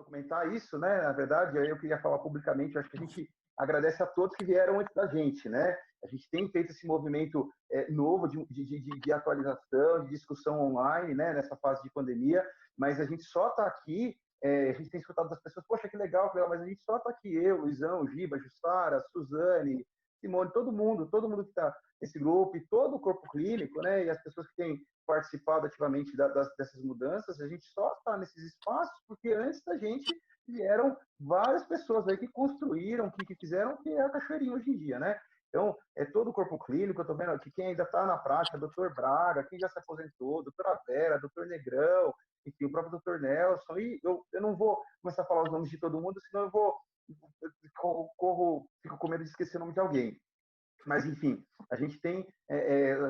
documentar isso, né? Na verdade, aí eu queria falar publicamente, eu acho que a gente agradece a todos que vieram antes da gente, né? A gente tem feito esse movimento novo de atualização, de discussão online, né? Nessa fase de pandemia, mas a gente só está aqui, a gente tem escutado das pessoas, poxa, que legal, mas a gente só está aqui, eu, Luizão, Giba, Jussara, Suzane, Simone, todo mundo que está nesse grupo e todo o corpo clínico, né? E as pessoas que têm participado ativamente dessas mudanças, a gente só está nesses espaços porque antes da gente vieram várias pessoas aí que construíram, que fizeram o que é a Cachoeirinha hoje em dia, né? Então, é todo o corpo clínico, eu estou vendo aqui quem ainda está na prática, doutor Braga, quem já se aposentou, doutora Vera, doutor Negrão, enfim, o próprio doutor Nelson, e eu não vou começar a falar os nomes de todo mundo, senão fico com medo de esquecer o nome de alguém. Mas, enfim, a gente tem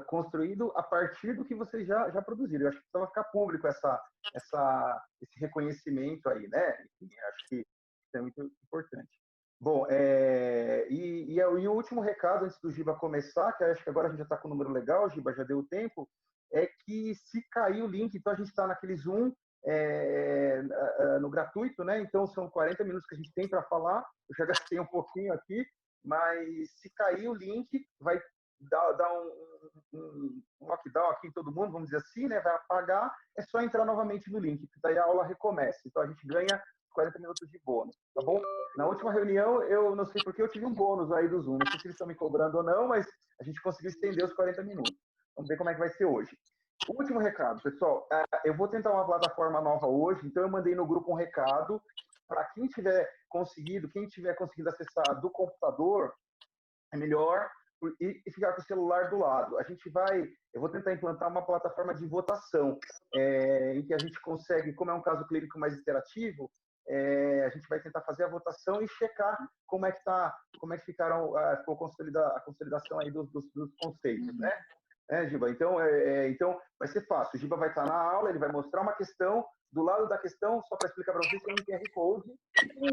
construído a partir do que vocês já produziram. Eu acho que precisa ficar público esse reconhecimento aí, né? Enfim, acho que isso é muito importante. Bom, e o último recado, antes do Giba começar, que acho que agora a gente já está com o número legal, Giba, já deu o tempo, é que se cair o link, então a gente está naquele Zoom no gratuito, né? Então são 40 minutos que a gente tem para falar, eu já gastei um pouquinho aqui, mas se cair o link, vai dar um lockdown aqui em todo mundo, vamos dizer assim, né? Vai apagar, é só entrar novamente no link, que daí a aula recomeça. Então a gente ganha 40 minutos de bônus, tá bom? Na última reunião, eu não sei porque eu tive um bônus aí do Zoom, não sei se eles estão me cobrando ou não, mas a gente conseguiu estender os 40 minutos. Vamos ver como é que vai ser hoje. O último recado, pessoal, eu vou tentar uma plataforma nova hoje, então eu mandei no grupo um recado para quem tiver conseguido acessar do computador, é melhor e ficar com o celular do lado. Eu vou tentar implantar uma plataforma de votação, em que a gente consegue, como é um caso clínico mais interativo, a gente vai tentar fazer a votação e checar como é que ficou a consolidação aí dos conceitos, né? Giba? Então vai ser fácil. O Giba vai estar na aula, ele vai mostrar uma questão, do lado da questão, só para explicar para vocês, tem um QR Code e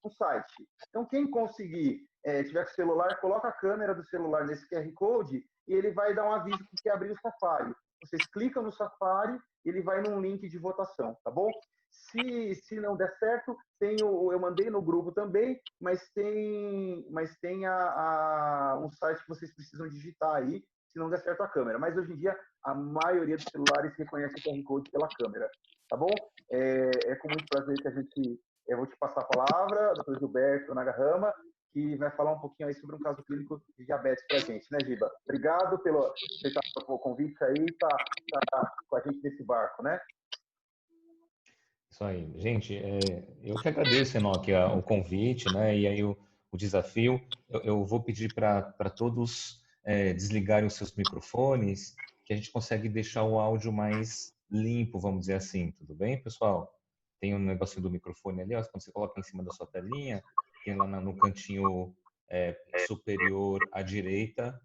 um site. Então, quem conseguir, tiver com o celular, coloca a câmera do celular nesse QR Code e ele vai dar um aviso que quer abrir o Safari. Vocês clicam no Safari, ele vai num link de votação, tá bom? Se não der certo, eu mandei no grupo também, mas tem um site que vocês precisam digitar aí, se não der certo a câmera. Mas hoje em dia, a maioria dos celulares reconhece o QR Code pela câmera, tá bom? É com muito prazer que eu vou te passar a palavra, doutor Gilberto Nagahama, que vai falar um pouquinho aí sobre um caso clínico de diabetes para a gente, né, Giba? Obrigado pelo aceitar o convite aí, tá com a gente nesse barco, né? Isso aí. Gente, eu que agradeço, Enoque, o convite, né? E aí o desafio. Eu vou pedir para todos desligarem os seus microfones, que a gente consegue deixar o áudio mais limpo, vamos dizer assim. Tudo bem, pessoal? Tem um negocinho do microfone ali, ó, quando você coloca em cima da sua telinha, tem lá no cantinho superior à direita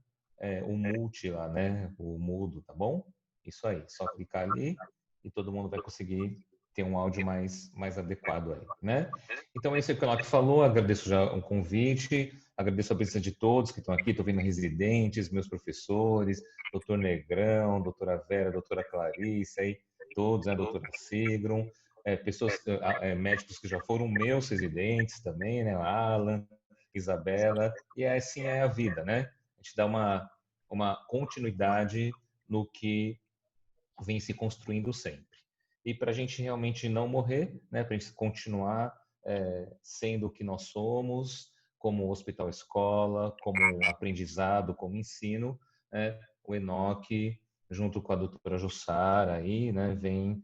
o mute lá, né? O mudo, tá bom? Isso aí, só clicar ali e todo mundo vai conseguir ter um áudio mais adequado aí, né? Então, esse é o que o Enoque falou, agradeço já o convite, agradeço a presença de todos que estão aqui, estou vendo residentes, meus professores, doutor Negrão, doutora Vera, doutora Clarice, aí, todos, né, doutora Sigrum, pessoas, médicos que já foram meus residentes também, né, Alan, Isabela, e assim é a vida, né? A gente dá uma continuidade no que vem se construindo sempre. E para a gente realmente não morrer, né, para a gente continuar sendo o que nós somos, como hospital-escola, como aprendizado, como ensino, o Enoque, junto com a doutora Jussara, aí, né, vem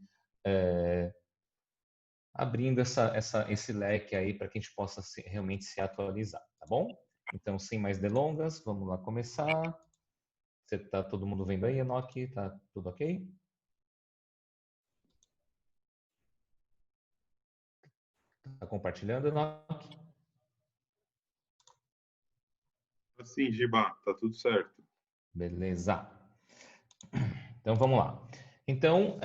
abrindo esse leque aí para que a gente possa realmente se atualizar, tá bom? Então, sem mais delongas, vamos lá começar. Tá todo mundo vendo aí, Enoque? Tá tudo ok? Tá compartilhando, Enoque? Sim, Giba, tá tudo certo. Beleza. Então, vamos lá. Então,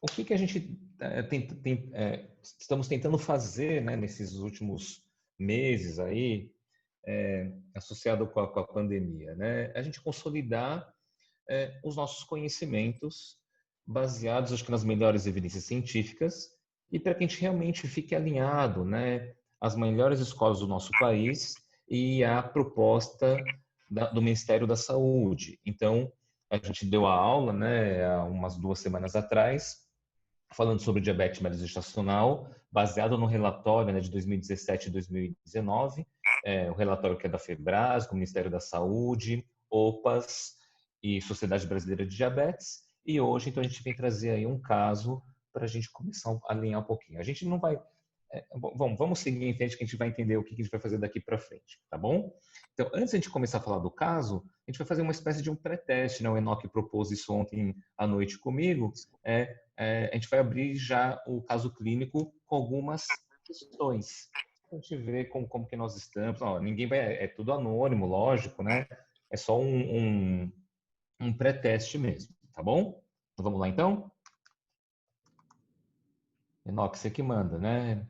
o que a gente estamos tentando fazer, né, nesses últimos meses aí, associado com a pandemia, né? A gente consolidar os nossos conhecimentos baseados, acho que nas melhores evidências científicas e para que a gente realmente fique alinhado, né, às melhores escolas do nosso país e à proposta do Ministério da Saúde. Então, a gente deu a aula, né, há umas 2 semanas atrás, falando sobre diabetes mellitus gestacional, baseado no relatório, né, de 2017 e 2019, o relatório que é da FEBRAS, do Ministério da Saúde, OPAS e Sociedade Brasileira de Diabetes. E hoje, então, a gente vem trazer aí um caso para a gente começar a alinhar um pouquinho. A gente não vai... vamos seguir em frente que a gente vai entender o que a gente vai fazer daqui para frente, tá bom? Então, antes de a gente começar a falar do caso, a gente vai fazer uma espécie de um pré-teste, né? O Enoque propôs isso ontem à noite comigo. A gente vai abrir já o caso clínico com algumas questões. A gente vê como que nós estamos. Ó, ninguém vai, é tudo anônimo, lógico, né? É só um pré-teste mesmo, tá bom? Então, vamos lá, então? Enoque, você que manda, né?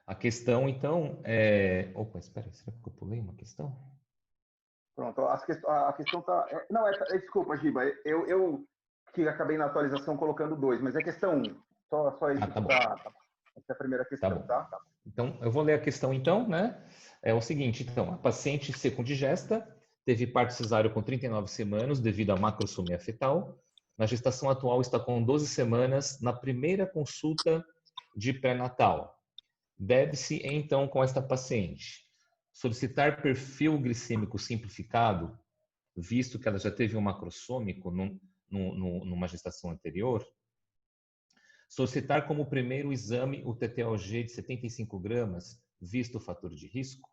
A questão, então, é... Opa, espera aí, será que eu pulei uma questão? Pronto, a questão tá... Não, desculpa, Giba, eu que acabei na atualização colocando 2, mas é questão 1. Só isso Tá que bom. essa é a primeira Tá questão, bom. tá? Então, eu vou ler a questão, então, né? É o seguinte, então, a paciente secondigesta teve parto cesáreo com 39 semanas devido à macrosomia fetal. Na gestação atual está com 12 semanas na primeira consulta de pré-natal. Deve-se, então, com esta paciente, solicitar perfil glicêmico simplificado, visto que ela já teve um macrossômico numa gestação anterior. Solicitar como primeiro exame o TTOG de 75 gramas, visto o fator de risco,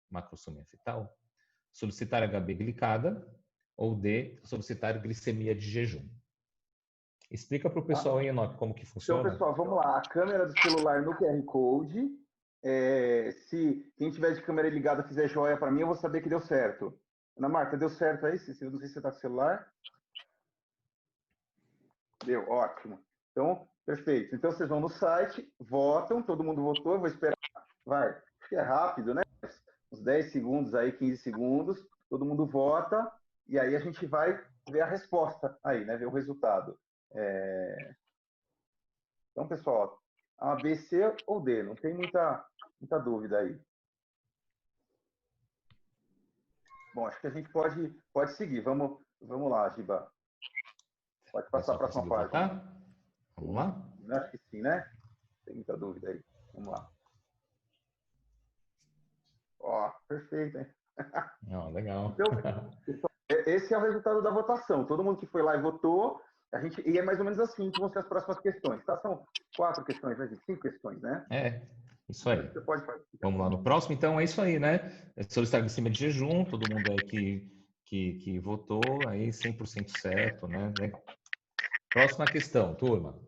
macrosomia fetal. Solicitar HB glicada, ou D, solicitar glicemia de jejum. Explica para o pessoal aí, Enoque, como que Então, funciona. pessoal, vamos lá. A câmera do celular no QR Code. Se quem tiver de câmera ligada fizer joia para mim, eu vou saber que deu certo. Ana Marta, deu certo aí? Não sei se você está com o celular. Deu, ótimo. Então, perfeito. Então, vocês vão no site, votam, todo mundo votou, eu vou esperar. Vai, acho que é rápido, né? Uns 10 segundos aí, 15 segundos, todo mundo vota, e aí a gente vai ver a resposta aí, né? Ver o resultado. Então, pessoal, A, B, C ou D, não tem muita dúvida aí. Bom, acho que a gente pode seguir. Vamos lá, Giba. Pode passar a Pessoal, próxima conseguiu página. votar? Vamos lá? Acho que sim, né? Tem muita dúvida aí. Vamos lá. Ó, perfeito, hein? Não, legal. Então, esse é o resultado da votação. Todo mundo que foi lá e votou, e é mais ou menos assim que vão ser as próximas questões, tá? São 4 questões, né, gente? 5 questões, né? Isso aí. Você pode fazer. Vamos lá no próximo, então é isso aí, né? Solicitar glicemia de jejum, todo mundo aí que votou, aí 100% certo, né? Legal. Próxima questão, turma.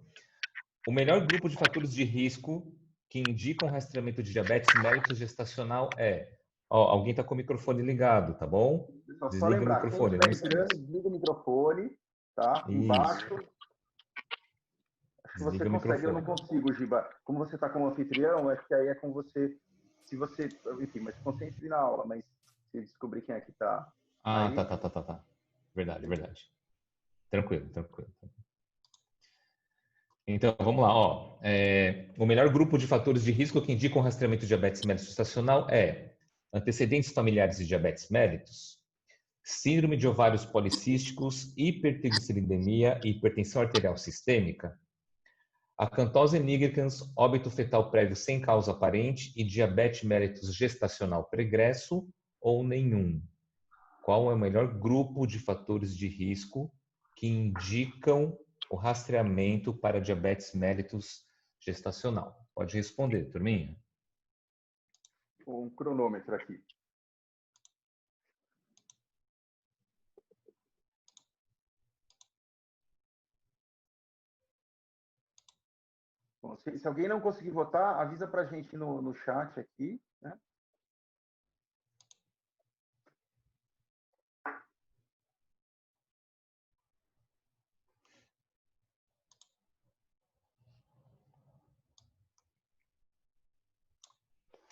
O melhor grupo de fatores de risco que indicam rastreamento de diabetes mellitus gestacional é... Ó, alguém está com o microfone ligado, tá bom? Só Desliga o lembrar, quem microfone, estiver não entrando, esqueça. desliga o microfone, tá? Isso, Embaixo. Acho que você desliga o consegue, eu não microfone. consigo, Giba. Como você está como anfitrião, acho que aí é com você. Se você, enfim, mas concentre na aula, mas se descobrir quem é que está Ah, aí. tá. Verdade, verdade. Tranquilo. Então, vamos lá. Ó. O melhor grupo de fatores de risco que indicam rastreamento de diabetes mellitus gestacional é antecedentes familiares de diabetes mellitus, síndrome de ovários policísticos, hipertrigliceridemia e hipertensão arterial sistêmica, acantose nigricans, óbito fetal prévio sem causa aparente e diabetes mellitus gestacional pregresso ou nenhum. Qual é o melhor grupo de fatores de risco que indicam o rastreamento para diabetes mellitus gestacional? Pode responder, turminha. Um cronômetro aqui. Bom, se alguém não conseguir votar, avisa para a gente no chat aqui, né?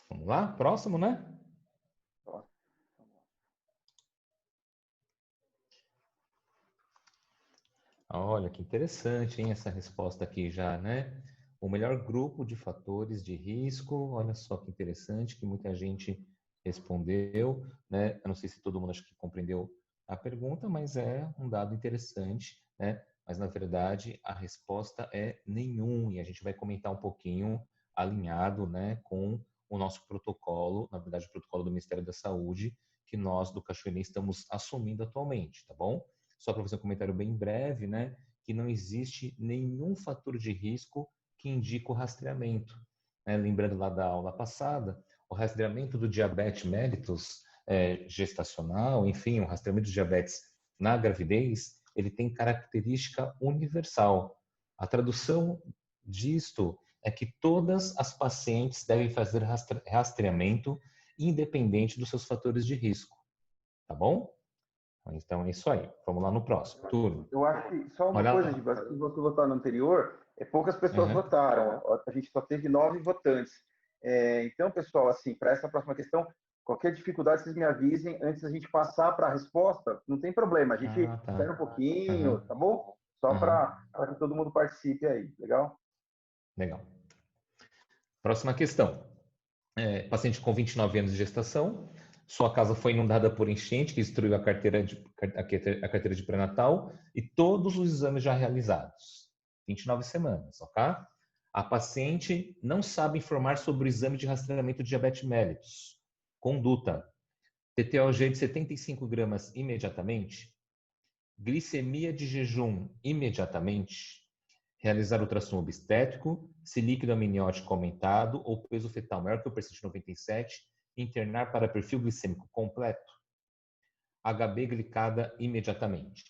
Vamos lá? Próximo, né? Olha, que interessante, hein, essa resposta aqui já, né? O melhor grupo de fatores de risco, olha só que interessante, que muita gente respondeu, né? Eu não sei se todo mundo acho que compreendeu a pergunta, mas é um dado interessante, né? Mas na verdade a resposta é nenhum, e a gente vai comentar um pouquinho alinhado, né, com o nosso protocolo, na verdade o protocolo do Ministério da Saúde, que nós do Cachoeirinha estamos assumindo atualmente, tá bom? Só para fazer um comentário bem breve, né, que não existe nenhum fator de risco que indica o rastreamento. Né? Lembrando lá da aula passada, o rastreamento do diabetes mellitus gestacional, enfim, o rastreamento de diabetes na gravidez, ele tem característica universal. A tradução disto é que todas as pacientes devem fazer rastreamento independente dos seus fatores de risco, tá bom? Então é isso aí. Vamos lá no próximo turno. Eu acho que só uma Olha coisa, lá. Giba, se você votar no anterior, poucas pessoas Uhum. votaram. A gente só teve 9 votantes. Então, pessoal, assim, para essa próxima questão, qualquer dificuldade, vocês me avisem antes da gente passar para a resposta. Não tem problema, a gente Ah, espera um tá. pouquinho, Uhum. tá bom? Só Uhum. para que todo mundo participe aí, legal? Legal. Próxima questão. Paciente com 29 anos de gestação. Sua casa foi inundada por enchente que destruiu a carteira de pré-natal e todos os exames já realizados. 29 semanas, ok? A paciente não sabe informar sobre o exame de rastreamento de diabetes mellitus. Conduta. TTOG de 75 gramas imediatamente. Glicemia de jejum imediatamente. Realizar ultrassom obstétrico, se líquido amniótico aumentado ou peso fetal maior que o percent 97, internar para perfil glicêmico completo. HB glicada imediatamente.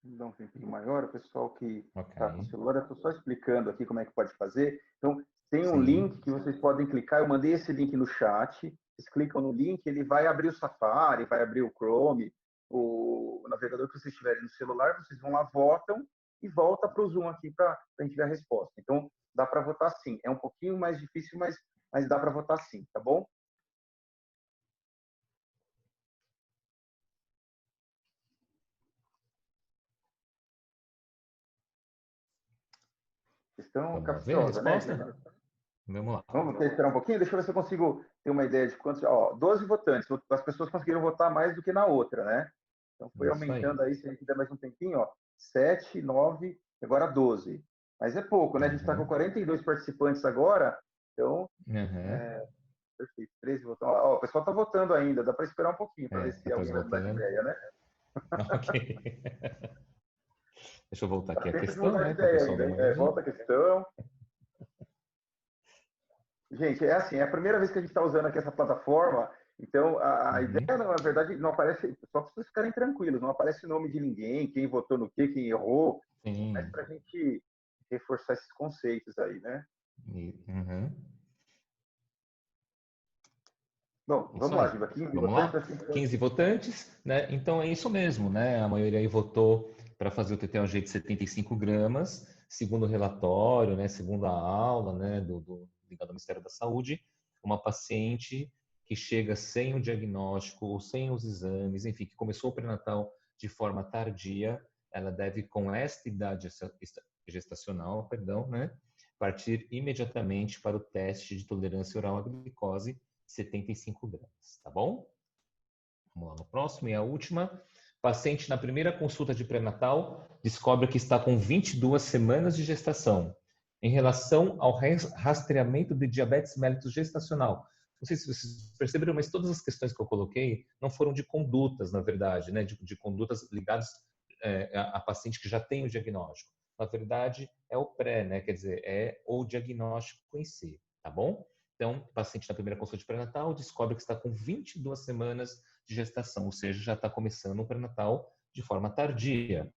Vamos dar um tempinho maior. O pessoal que Ok. está com o celular, eu estou só explicando aqui como é que pode fazer. Então, tem um link Sim. que vocês podem clicar. Eu mandei esse link no chat. Vocês clicam no link, ele vai abrir o Safari, vai abrir o Chrome, o navegador que vocês tiverem no celular. Vocês vão lá, votam e volta para o Zoom aqui para a gente ver a resposta. Então, dá para votar sim. É um pouquinho mais difícil, mas dá para votar sim, tá bom? Questão Vamos ver a capciosa, né, resposta? Gina? Vamos lá. Vamos ter que esperar um pouquinho? Deixa eu ver se eu consigo ter uma ideia de quantos. 12 votantes. As pessoas conseguiram votar mais do que na outra, né? Então foi Isso aí. aumentando aí, se a gente der mais um tempinho, 7, 9, agora 12. Mas é pouco, né? A gente está com Uhum. 42 participantes agora, então, Uhum. perfeito, 13 votos. O pessoal está votando ainda, dá para esperar um pouquinho para ver se Depois alguém vai mudar de voltando. ideia, né? Ok. Deixa eu voltar Dá aqui a tempo de questão, mudar de né, para o ideia pessoal ainda, dar hein? uma olhadinha. Volta a questão. Gente, é assim, é a primeira vez que a gente está usando aqui essa plataforma, então a Uhum. ideia, na verdade, não aparece, só para vocês ficarem tranquilos, não aparece o nome de ninguém, quem votou no quê, quem errou, mas Sim. para a gente reforçar esses conceitos aí, né? Uhum. Bom, Isso vamos lá, aí. Giba, 15 Vamos votantes, lá? assim, 15 votantes, né? Então é isso mesmo, né? A maioria aí votou para fazer o TTOG de 75 gramas, segundo o relatório, né? Segundo a aula, né? Ligado ao Ministério da Saúde, uma paciente que chega sem o diagnóstico ou sem os exames, enfim, que começou o pré-natal de forma tardia, ela deve, com esta idade gestacional, perdão, né? Partir imediatamente para o teste de tolerância oral à glicose 75 gramas, tá bom? Vamos lá no próximo e a última. Paciente na primeira consulta de pré-natal descobre que está com 22 semanas de gestação. Em relação ao rastreamento de diabetes mellitus gestacional, não sei se vocês perceberam, mas todas as questões que eu coloquei não foram de condutas, na verdade, né? De condutas ligadas a paciente que já tem o diagnóstico. Na verdade, é o pré, né? Quer dizer, é o diagnóstico em si, tá bom? Então, o paciente na primeira consulta de pré-natal descobre que está com 22 semanas de gestação, ou seja, já está começando o pré-natal de forma tardia.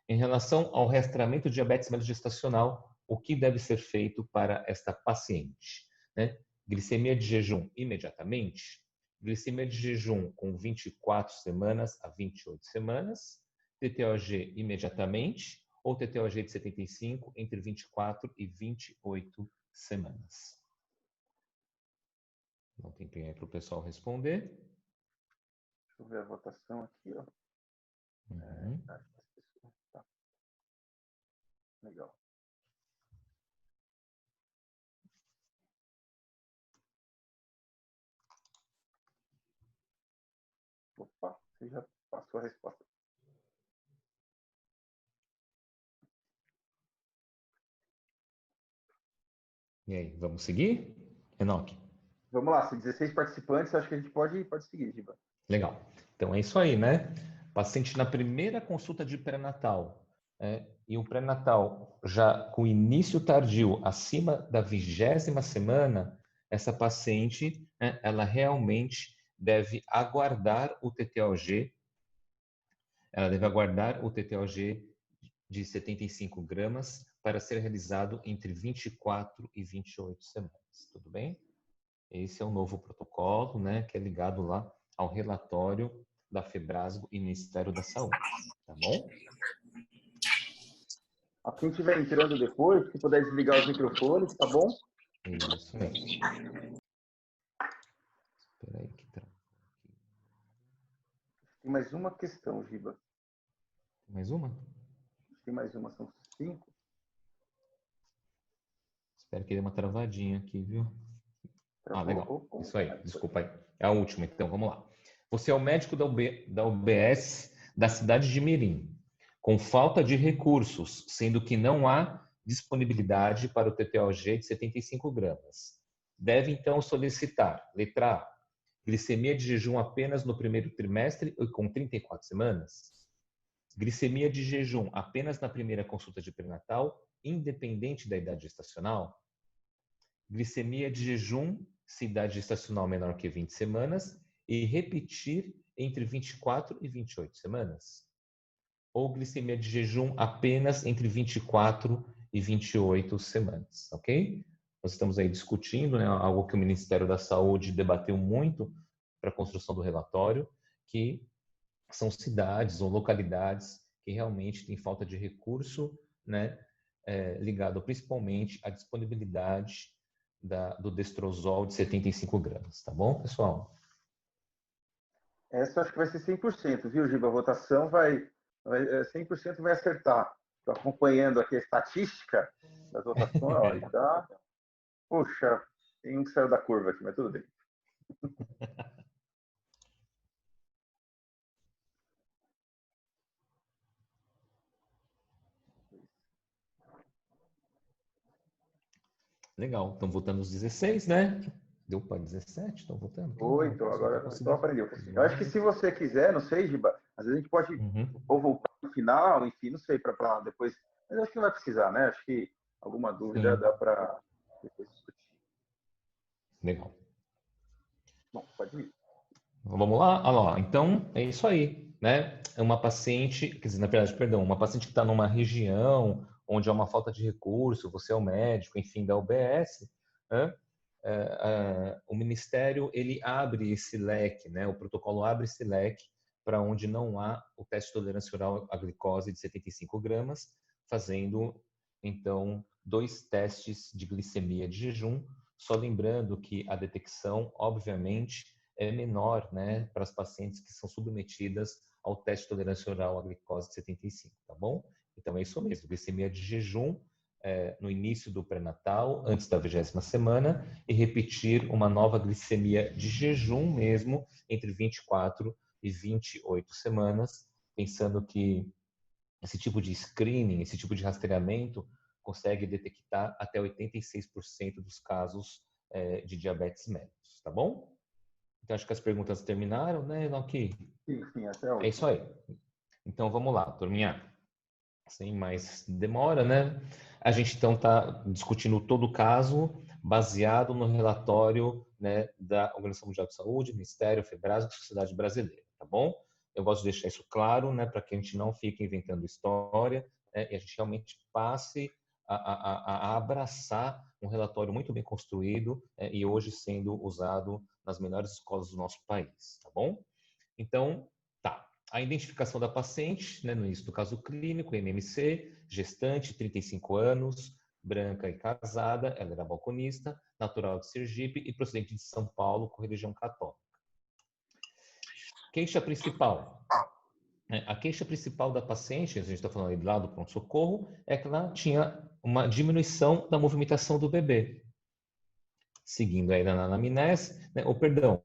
Em relação ao rastreamento de diabetes mellitus gestacional, o que deve ser feito para esta paciente? Né? Glicemia de jejum imediatamente, glicemia de jejum com 24 semanas a 28 semanas, TTOG imediatamente ou TTOG de 75 entre 24 e 28 semanas. Não tem tempo aí para o pessoal responder. Deixa eu ver a votação aqui, ó. Uhum. Tá. Legal. Opa, você já passou a resposta. E aí, vamos seguir? Enoque? Vamos lá, se 16 participantes, acho que a gente pode seguir, Giba. Legal. Então é isso aí, né? Paciente na primeira consulta de pré-natal, e o pré-natal já com início tardio acima da 20ª semana, essa paciente, ela realmente deve aguardar o TTOG, ela deve aguardar o TTOG de 75 gramas para ser realizado entre 24 e 28 semanas. Tudo bem? Esse é o novo protocolo, né, que é ligado lá ao relatório da Febrasgo e Ministério da Saúde, tá bom? A quem estiver entrando depois, se puder desligar os microfones, tá bom? Isso mesmo. Espera aí que travou aqui. Tem mais uma questão, Giba. Mais uma? Tem mais uma, são 5. Espero que dê uma travadinha aqui, viu? Legal. Opa, Isso aí, desculpa aí. É a última, então, vamos lá. Você é o médico da UBS da cidade de Mirim, com falta de recursos, sendo que não há disponibilidade para o TTOG de 75 gramas. Deve, então, solicitar, letra A, glicemia de jejum apenas no primeiro trimestre e com 34 semanas. Glicemia de jejum apenas na primeira consulta de pré-natal, independente da idade gestacional. Glicemia de jejum se idade gestacional menor que 20 semanas e repetir entre 24 e 28 semanas. Ou glicemia de jejum apenas entre 24 e 28 semanas, ok? Nós estamos aí discutindo, né, algo que o Ministério da Saúde debateu muito para a construção do relatório, que são cidades ou localidades que realmente têm falta de recurso, né, ligado principalmente à disponibilidade do Destrozol de 75 gramas, tá bom, pessoal? Essa acho que vai ser 100%, viu, Giba? A votação vai 100% vai acertar. Estou acompanhando aqui a estatística das votações. Olha, tá. Puxa, tem um que saiu da curva aqui, mas tudo bem. Legal, estão votando os 16, né? Deu para 17, estão votando? Então agora então aprendeu. Eu acho que se você quiser, não sei, Giba, às vezes a gente pode ou voltar no final, enfim, não sei, para depois. Mas acho que não vai precisar, né? Acho que alguma dúvida dá para depois discutir. Legal. Bom, pode ir. Vamos lá? Olha lá. Então, é isso aí, né? É uma paciente, quer dizer, na verdade, perdão, uma paciente que está numa região onde há uma falta de recurso, você é o médico, enfim, da UBS, né? O Ministério, ele abre esse leque, né? O protocolo abre esse leque para onde não há o teste de tolerância oral à glicose de 75 gramas, fazendo, então, 2 testes de glicemia de jejum, só lembrando que a detecção, obviamente, é menor, né, para as pacientes que são submetidas ao teste de tolerância oral à glicose de 75, tá bom? Então é isso mesmo, glicemia de jejum no início do pré-natal, antes da 20ª semana, e repetir uma nova glicemia de jejum mesmo entre 24 e 28 semanas, pensando que esse tipo de screening, esse tipo de rastreamento consegue detectar até 86% dos casos de diabetes mellitus, tá bom? Então, acho que as perguntas terminaram, né, Enoque? Sim, até a última. É isso aí. Então, vamos lá, turminha. Sem mais demora, né? A gente, então, está discutindo todo o caso baseado no relatório, né, da Organização Mundial de Saúde, Ministério, Febrasgo e Sociedade Brasileira, tá bom? Eu gosto de deixar isso claro, né, para que a gente não fique inventando história, né, e a gente realmente passe a abraçar um relatório muito bem construído e hoje sendo usado nas melhores escolas do nosso país, tá bom? Então, tá. A identificação da paciente, né, no início do caso clínico, MMC, gestante, 35 anos, branca e casada, ela era balconista, natural de Sergipe e procedente de São Paulo, com religião católica. Queixa principal. A queixa principal da paciente, a gente está falando aí lá do pronto-socorro, é que ela tinha uma diminuição da movimentação do bebê. Seguindo aí na anamnese, né, perdão,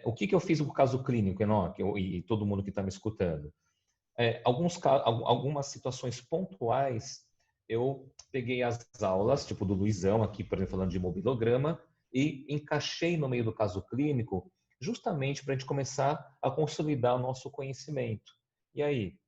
o que eu fiz no caso clínico, Enoque, e todo mundo que está me escutando? Algumas situações pontuais, eu peguei as aulas, tipo do Luizão aqui, por exemplo, falando de mobilograma, e encaixei no meio do caso clínico, justamente para a gente começar a consolidar o nosso conhecimento. E aí,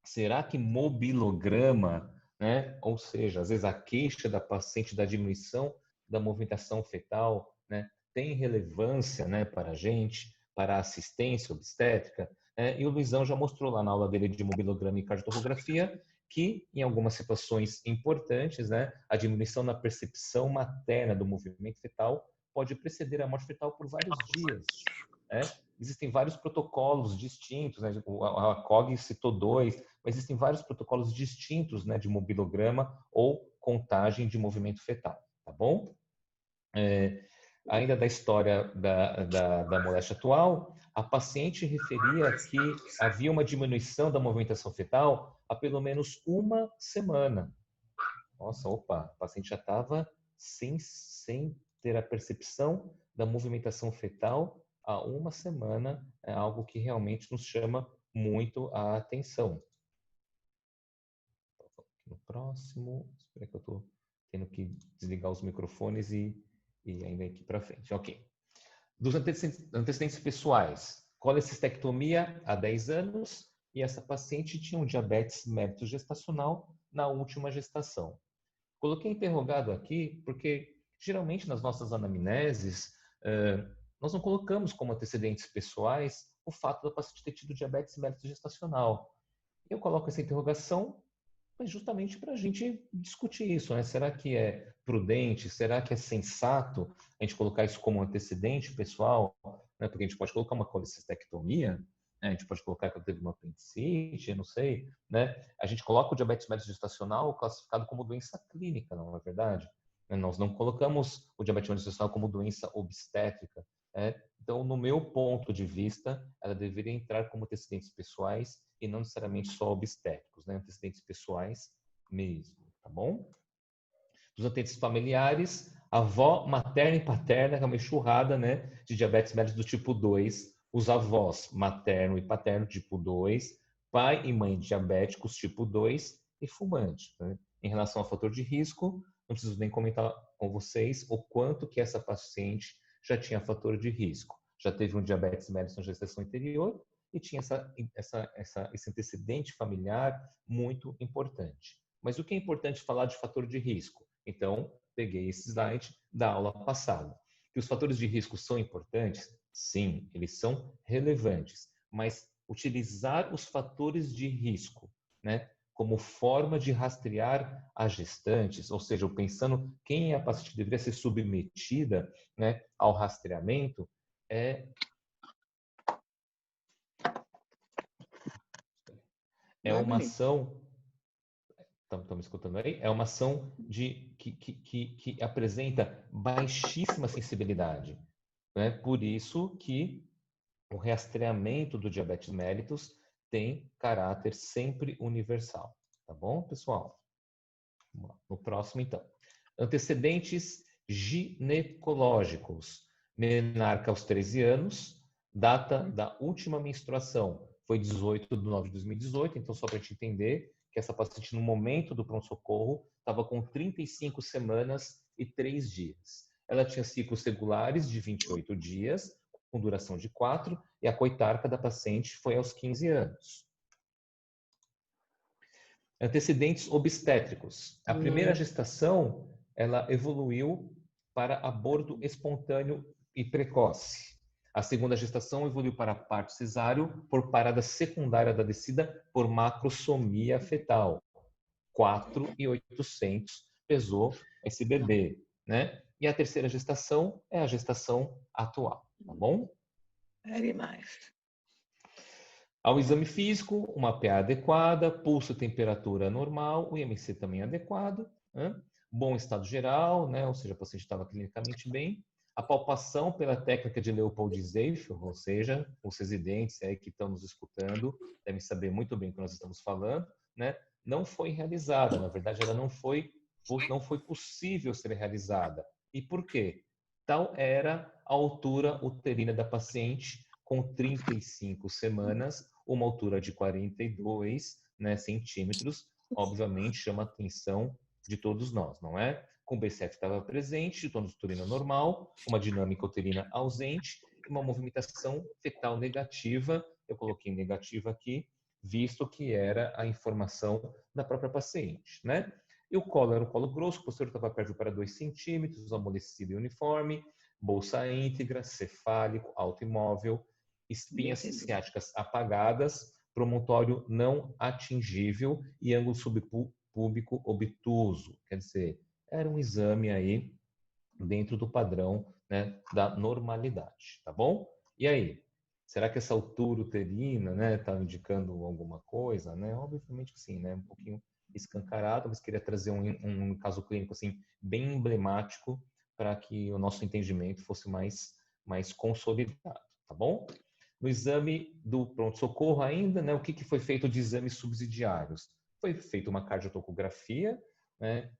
será que mobilograma, né? Ou seja, às vezes a queixa da paciente da diminuição da movimentação fetal, né, tem relevância, né, para a gente, para a assistência obstétrica? E o Luizão já mostrou lá na aula dele de mobilograma e cardiotocografia que, em algumas situações importantes, né, a diminuição na percepção materna do movimento fetal pode preceder a morte fetal por vários dias. Existem vários protocolos distintos, né? A COG citou 2, mas existem vários protocolos distintos, né, de mobilograma ou contagem de movimento fetal, tá bom? Ainda da história da moléstia atual, a paciente referia que havia uma diminuição da movimentação fetal há pelo menos uma semana. Nossa, opa, a paciente já estava sem ter a percepção da movimentação fetal há uma semana, é algo que realmente nos chama muito a atenção. No próximo, espera que eu estou tendo que desligar os microfones e ainda aqui para frente. Ok. Dos antecedentes pessoais, colecistectomia há 10 anos e essa paciente tinha um diabetes mellitus gestacional na última gestação. Coloquei interrogado aqui porque, geralmente, nas nossas anamneses, nós não colocamos como antecedentes pessoais o fato da paciente ter tido diabetes mellitus gestacional. Eu coloco essa interrogação mas justamente para a gente discutir isso, né? Será que é prudente, será que é sensato a gente colocar isso como antecedente pessoal, né? Porque a gente pode colocar uma colecistectomia, né? A gente pode colocar que ela teve uma apendicite, eu não sei, né? A gente coloca o diabetes mellitus gestacional classificado como doença clínica, não é verdade? Nós não colocamos o diabetes mellitus gestacional como doença obstétrica, né? Então, no meu ponto de vista, ela deveria entrar como antecedentes pessoais e não necessariamente só obstétricos, né? Antecedentes pessoais mesmo, tá bom? Dos antecedentes familiares, avó materna e paterna, que é uma enxurrada, né, de diabetes mellitus do tipo 2, os avós materno e paterno tipo 2, pai e mãe diabéticos tipo 2 e fumante, né? Em relação ao fator de risco, não preciso nem comentar com vocês o quanto que essa paciente já tinha fator de risco. Já teve um diabetes mellitus na gestação anterior e tinha esse antecedente familiar muito importante. Mas o que é importante falar de fator de risco? Então, peguei esse slide da aula passada. Que os fatores de risco são importantes? Sim, eles são relevantes. Mas utilizar os fatores de risco, né, como forma de rastrear as gestantes, ou seja, pensando quem é a paciente que deveria ser submetida, né, ao rastreamento, é uma ação. Estão me escutando aí? É uma ação que apresenta baixíssima sensibilidade. Né? Por isso que o rastreamento do diabetes mellitus tem caráter sempre universal. Tá bom, pessoal? Vamos lá. No próximo, então. Antecedentes ginecológicos. Menarca aos 13 anos. Data da última menstruação foi 18/9/2018. Então, só para a gente entender que essa paciente, no momento do pronto-socorro, estava com 35 semanas e 3 dias. Ela tinha ciclos regulares de 28 dias, com duração de 4, e a coitarca da paciente foi aos 15 anos. Antecedentes obstétricos. A primeira gestação, ela evoluiu para aborto espontâneo e precoce. A segunda gestação evoluiu para parto cesáreo por parada secundária da descida por macrosomia fetal. 4.800 pesou esse bebê, né? E a terceira gestação é a gestação atual, tá bom? Very nice. Ao exame físico, uma PA adequada, pulso e temperatura normal, o IMC também adequado, né? Bom estado geral, né? Ou seja, o paciente estava clinicamente bem. A palpação pela técnica de Leopoldization, ou seja, os residentes aí que estão nos escutando devem saber muito bem o que nós estamos falando, né? Não foi realizada. Na verdade, ela não foi possível ser realizada. E por quê? Tal era a altura uterina da paciente, com 35 semanas, uma altura de 42, né, centímetros, obviamente chama a atenção de todos nós, não é? Com o B7 estava presente, tônus uterino normal, uma dinâmica uterina ausente e uma movimentação fetal negativa. Eu coloquei negativa aqui, visto que era a informação da própria paciente, né? E o colo era o colo grosso, o posterior estava perto para 2 centímetros, amolecido e uniforme, bolsa íntegra, cefálico, alto imóvel, espinhas ciáticas apagadas, promontório não atingível e ângulo subpúbico obtuso. Quer dizer, era um exame aí dentro do padrão, né, da normalidade, tá bom? E aí, será que essa altura uterina, né, está indicando alguma coisa, né? Obviamente que sim, né? Um pouquinho escancarado, mas queria trazer um caso clínico assim bem emblemático para que o nosso entendimento fosse mais consolidado, tá bom? No exame do pronto-socorro ainda, né, o que foi feito de exames subsidiários? Foi feita uma cardiotocografia, né,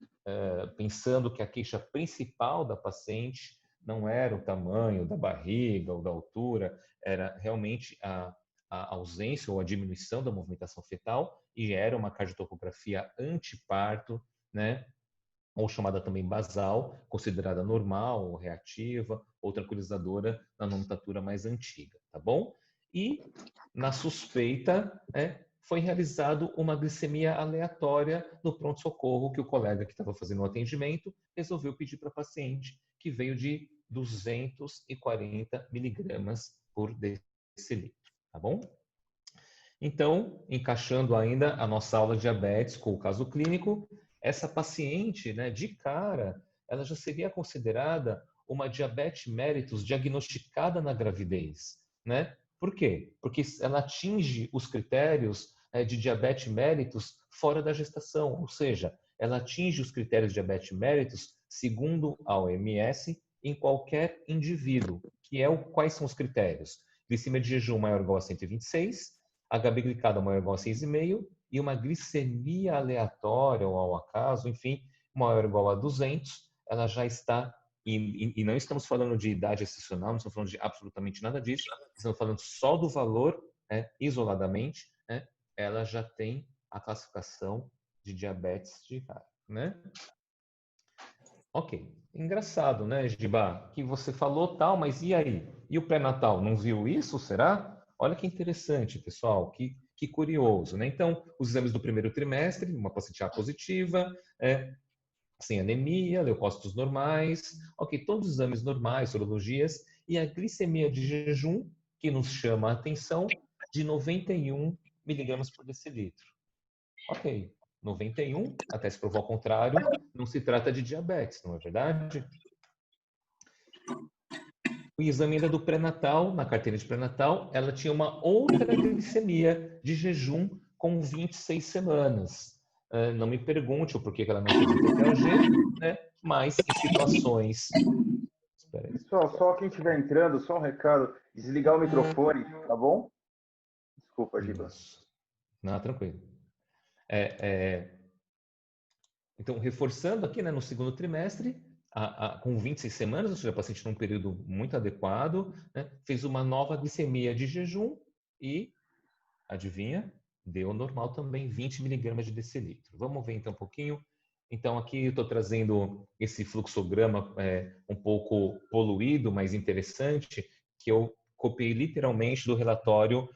pensando que a queixa principal da paciente não era o tamanho da barriga ou da altura, era realmente a ausência ou a diminuição da movimentação fetal, e era uma cardiotocografia antiparto, né, ou chamada também basal, considerada normal ou reativa, ou tranquilizadora na nomenclatura mais antiga, tá bom? E na suspeita, foi realizado uma glicemia aleatória no pronto-socorro que o colega que estava fazendo o atendimento resolveu pedir para a paciente, que veio de 240 miligramas por decilitro, tá bom? Então, encaixando ainda a nossa aula de diabetes com o caso clínico, essa paciente, né, de cara, ela já seria considerada uma diabetes mellitus diagnosticada na gravidez, né? Por quê? Porque ela atinge os critérios de diabetes mellitus fora da gestação, ou seja, ela atinge os critérios de diabetes mellitus segundo a OMS em qualquer indivíduo, que é quais são os critérios? Glicemia de jejum maior ou igual a 126, HB glicada maior ou igual a 6,5 e uma glicemia aleatória ou ao acaso, enfim, maior ou igual a 200, ela já está, e não estamos falando de idade excepcional, não estamos falando de absolutamente nada disso, estamos falando só do valor, isoladamente, ela já tem a classificação de diabetes de cara, né? Ok, engraçado, né, Giba? Que você falou tal, mas e aí? E o pré-natal, não viu isso, será? Olha que interessante, pessoal, que curioso, né? Então, os exames do primeiro trimestre, uma paciente A positiva, sem anemia, leucócitos normais, ok, todos os exames normais, sorologias, e a glicemia de jejum, que nos chama a atenção, de 91 miligramas por decilitro. Ok, 91, até se provar o contrário, não se trata de diabetes, não é verdade? O exame ainda do pré-natal, na carteira de pré-natal, ela tinha uma outra glicemia de jejum com 26 semanas. Não me pergunte o porquê que ela não fez o TPOG, né? Mas em situações... Espera aí. Pessoal, só quem estiver entrando, só um recado, desligar o microfone, tá bom? Desculpa, Giba. Isso. Não, tranquilo. Então, reforçando aqui, né, no segundo trimestre, com 26 semanas, ou seja, a paciente num período muito adequado, né, fez uma nova glicemia de jejum e, adivinha, deu normal também 20 miligramas de decilitro. Vamos ver então um pouquinho. Então, aqui eu estou trazendo esse fluxograma um pouco poluído, mas interessante, que eu copiei literalmente do relatório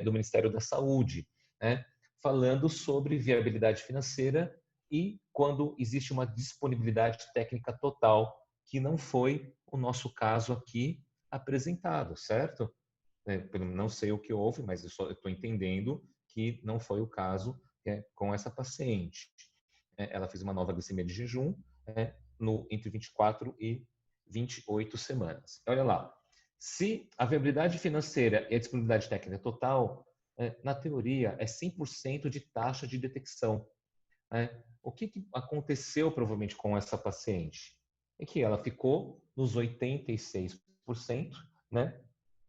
do Ministério da Saúde, né, falando sobre viabilidade financeira e quando existe uma disponibilidade técnica total, que não foi o nosso caso aqui apresentado, certo? Não sei o que houve, mas eu estou entendendo que não foi o caso com essa paciente. Ela fez uma nova glicemia de jejum entre 24 e 28 semanas. Olha lá, se a viabilidade financeira e a disponibilidade técnica total, na teoria, é 100% de taxa de detecção. O que aconteceu provavelmente com essa paciente? é que ela ficou nos 86%, né?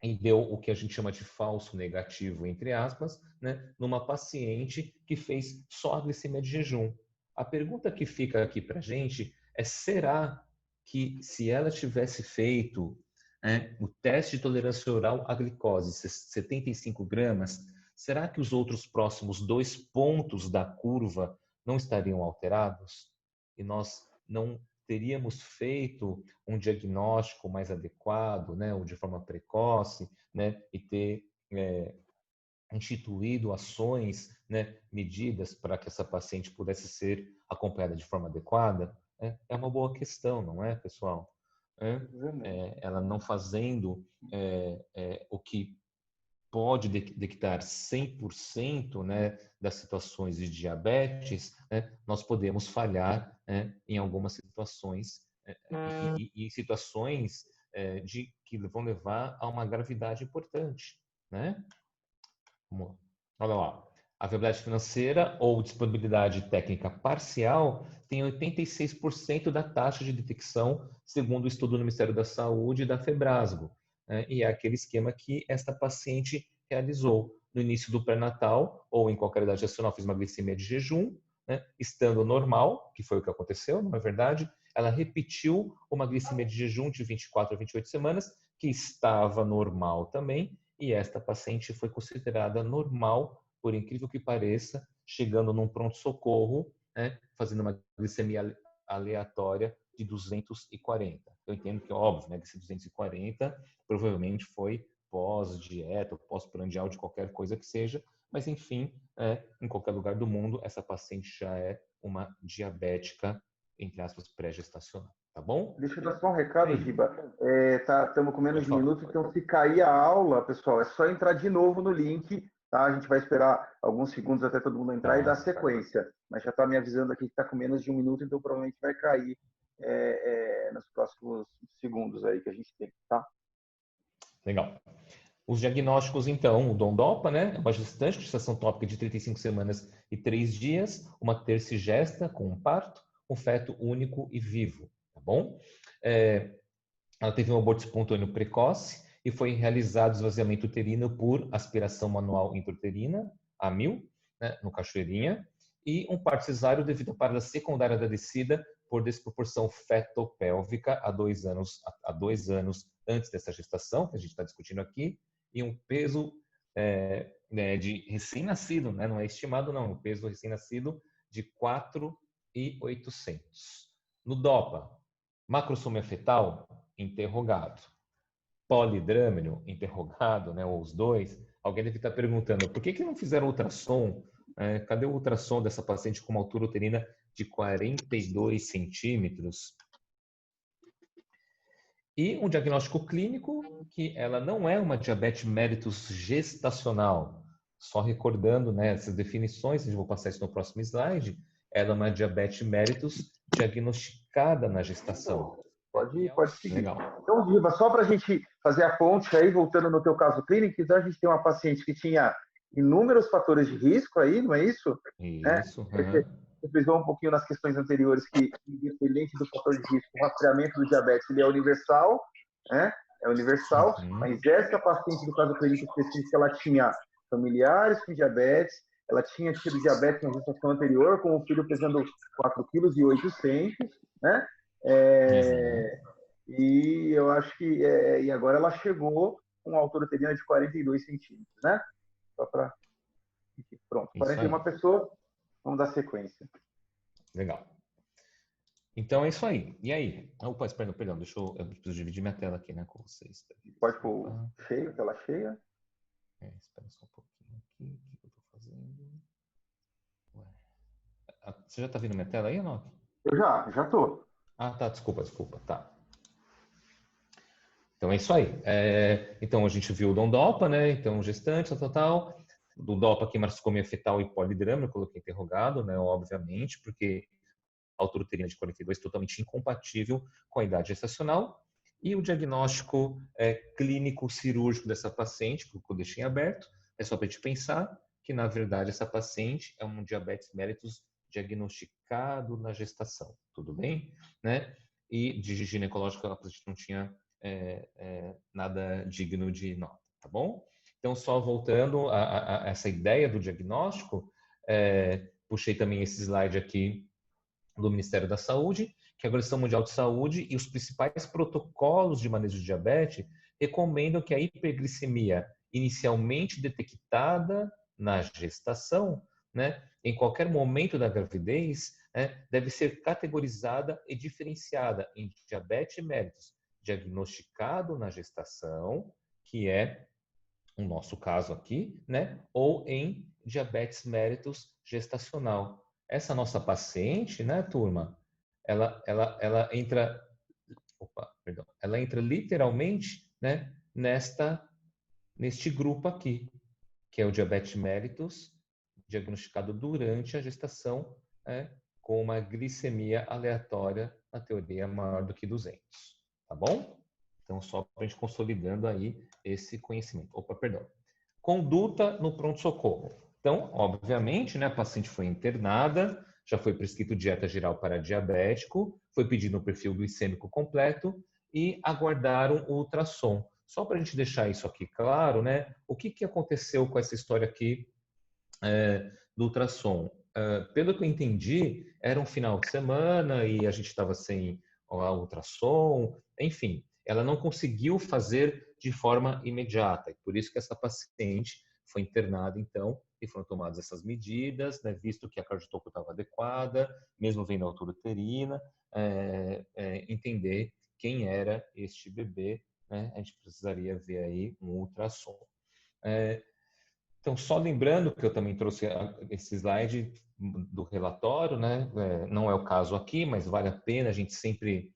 E deu o que a gente chama de falso negativo, entre aspas, né? Numa paciente que fez só a glicemia de jejum. A pergunta que fica aqui para a gente é: será que se ela tivesse feito, né, o teste de tolerância oral à glicose, 75 gramas, será que os outros próximos 2 pontos da curva não estariam alterados? E nós não teríamos feito um diagnóstico mais adequado, né, ou de forma precoce, né, e ter instituído ações, né, medidas para que essa paciente pudesse ser acompanhada de forma adequada? É uma boa questão, não é, pessoal? Ela não fazendo o que pode detectar 100%, né, das situações de diabetes, né, nós podemos falhar, né, em algumas situações e situações que vão levar a uma gravidade importante, né? Olha lá. A viabilidade financeira ou disponibilidade técnica parcial tem 86% da taxa de detecção, segundo o estudo do Ministério da Saúde e da Febrasgo, né? E é aquele esquema que esta paciente realizou no início do pré-natal ou em qualquer idade gestacional, fez uma glicemia de jejum, né? Estando normal, que foi o que aconteceu, não é verdade? Ela repetiu uma glicemia de jejum de 24 a 28 semanas, que estava normal também, e esta paciente foi considerada normal, por incrível que pareça, chegando num pronto-socorro, né, fazendo uma glicemia aleatória de 240. Eu entendo que, óbvio, né, que esse 240 provavelmente foi pós-dieta, pós-prandial, de qualquer coisa que seja, mas, enfim, em qualquer lugar do mundo, essa paciente já é uma diabética, entre aspas, pré-gestacional. Tá bom? Deixa eu dar só um recado, Aí. Giba. Estamos com menos Pode de um falar. minuto, então se cair a aula, pessoal, é só entrar de novo no link, tá? A gente vai esperar alguns segundos até todo mundo entrar e dar sequência. Mas já está me avisando aqui que está com menos de um minuto, então provavelmente vai cair nos próximos segundos aí que a gente tem, tá? Legal. Os diagnósticos, então, o Dondopa, né? Uma gestante com gestação tópica de 35 semanas e 3 dias, uma tercigesta com um parto, um feto único e vivo, tá bom? Ela teve um aborto espontâneo precoce e foi realizado esvaziamento uterino por aspiração manual intrauterina, a 1000, né, no Cachoeirinha, e um parto cesáreo devido à parada secundária da descida por desproporção fetopélvica há 2 anos antes dessa gestação, que a gente está discutindo aqui, e um peso de recém-nascido, né, não é estimado não, um peso recém-nascido de 4.800. No DOPA, macrosomia fetal, interrogado. Polidrâmino, interrogado, né, ou os dois. Alguém deve estar perguntando, por que não fizeram ultrassom? Cadê o ultrassom dessa paciente com uma altura uterina de 42 centímetros? E um diagnóstico clínico que ela não é uma diabetes mellitus gestacional. Só recordando, né, essas definições, eu vou passar isso no próximo slide, ela é uma diabetes mellitus diagnosticada na gestação. Pode seguir. Legal. Então, Giba, só para a gente fazer a ponte aí, voltando no teu caso clínico, então a gente tem uma paciente que tinha inúmeros fatores de risco aí, não é isso? Isso. Você frisou um pouquinho nas questões anteriores que, independente do fator de risco, o rastreamento do diabetes ele é universal, né? É universal, mas essa paciente do caso clínico específico, ela tinha familiares com diabetes, ela tinha tido diabetes na gestação anterior, com o filho pesando 4,8 kg, né? E eu acho que e agora ela chegou com uma altura uterina de 42 centímetros, né? Só para pronto, 41 pessoas, vamos dar sequência. Legal. Então é isso aí. E aí? Opa, perdão, eu preciso dividir minha tela aqui, né, com vocês. Pode pôr cheio, tela cheia. Espera só um pouquinho aqui, o que eu estou fazendo? Você já está vendo minha tela aí, Enoch? Eu já tô. Ah, tá, desculpa, tá. Então é isso aí. Então a gente viu o Dondopa, né? Então gestante, tal. Do DOPA aqui, marcosomia fetal e polidrâmino, eu coloquei interrogado, né? Obviamente, porque a altura uterina de 42 é totalmente incompatível com a idade gestacional. E o diagnóstico clínico cirúrgico dessa paciente, que eu deixei aberto, é só para a gente pensar que, na verdade, essa paciente é um diabetes mellitus diagnosticado na gestação, tudo bem? Né? e de ginecológico a gente não tinha nada digno de nota, tá bom? Então, só voltando a essa ideia do diagnóstico, puxei também esse slide aqui do Ministério da Saúde, que é a Organização Mundial de Saúde e os principais protocolos de manejo de diabetes recomendam que a hiperglicemia inicialmente detectada na gestação, né, em qualquer momento da gravidez, deve ser categorizada e diferenciada em diabetes mellitus diagnosticado na gestação, que é o nosso caso aqui, né, ou em diabetes mellitus gestacional. Essa nossa paciente, né, turma, ela entra, ela entra literalmente, né, neste grupo aqui, que é o diabetes mellitus, diagnosticado durante a gestação, com uma glicemia aleatória, na teoria, maior do que 200. Tá bom? Então, só para a gente consolidando aí esse conhecimento. Conduta no pronto-socorro. Então, obviamente, né, a paciente foi internada, já foi prescrito dieta geral para diabético, foi pedido o perfil glicêmico completo e aguardaram o ultrassom. Só para a gente deixar isso aqui claro, né? O que aconteceu com essa história aqui do ultrassom? Pelo que eu entendi, era um final de semana e a gente estava sem a ultrassom, enfim, ela não conseguiu fazer de forma imediata. E por isso que essa paciente foi internada, então, e foram tomadas essas medidas, né, visto que a cardiotoco estava adequada, mesmo vendo a altura uterina, entender quem era este bebê, né, a gente precisaria ver aí um ultrassom. Então, só lembrando que eu também trouxe esse slide do relatório, né? Não é o caso aqui, mas vale a pena a gente sempre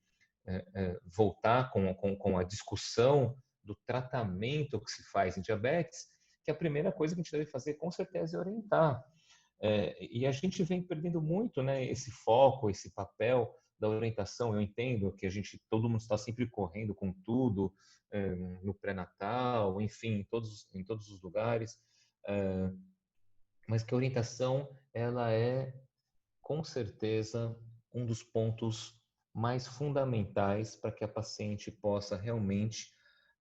voltar com a discussão do tratamento que se faz em diabetes, que a primeira coisa que a gente deve fazer, com certeza, é orientar. E a gente vem perdendo muito, né, esse foco, esse papel da orientação. Eu entendo que todo mundo está sempre correndo com tudo, no pré-natal, enfim, em todos os lugares, mas que a orientação, ela é, com certeza, um dos pontos mais fundamentais para que a paciente possa realmente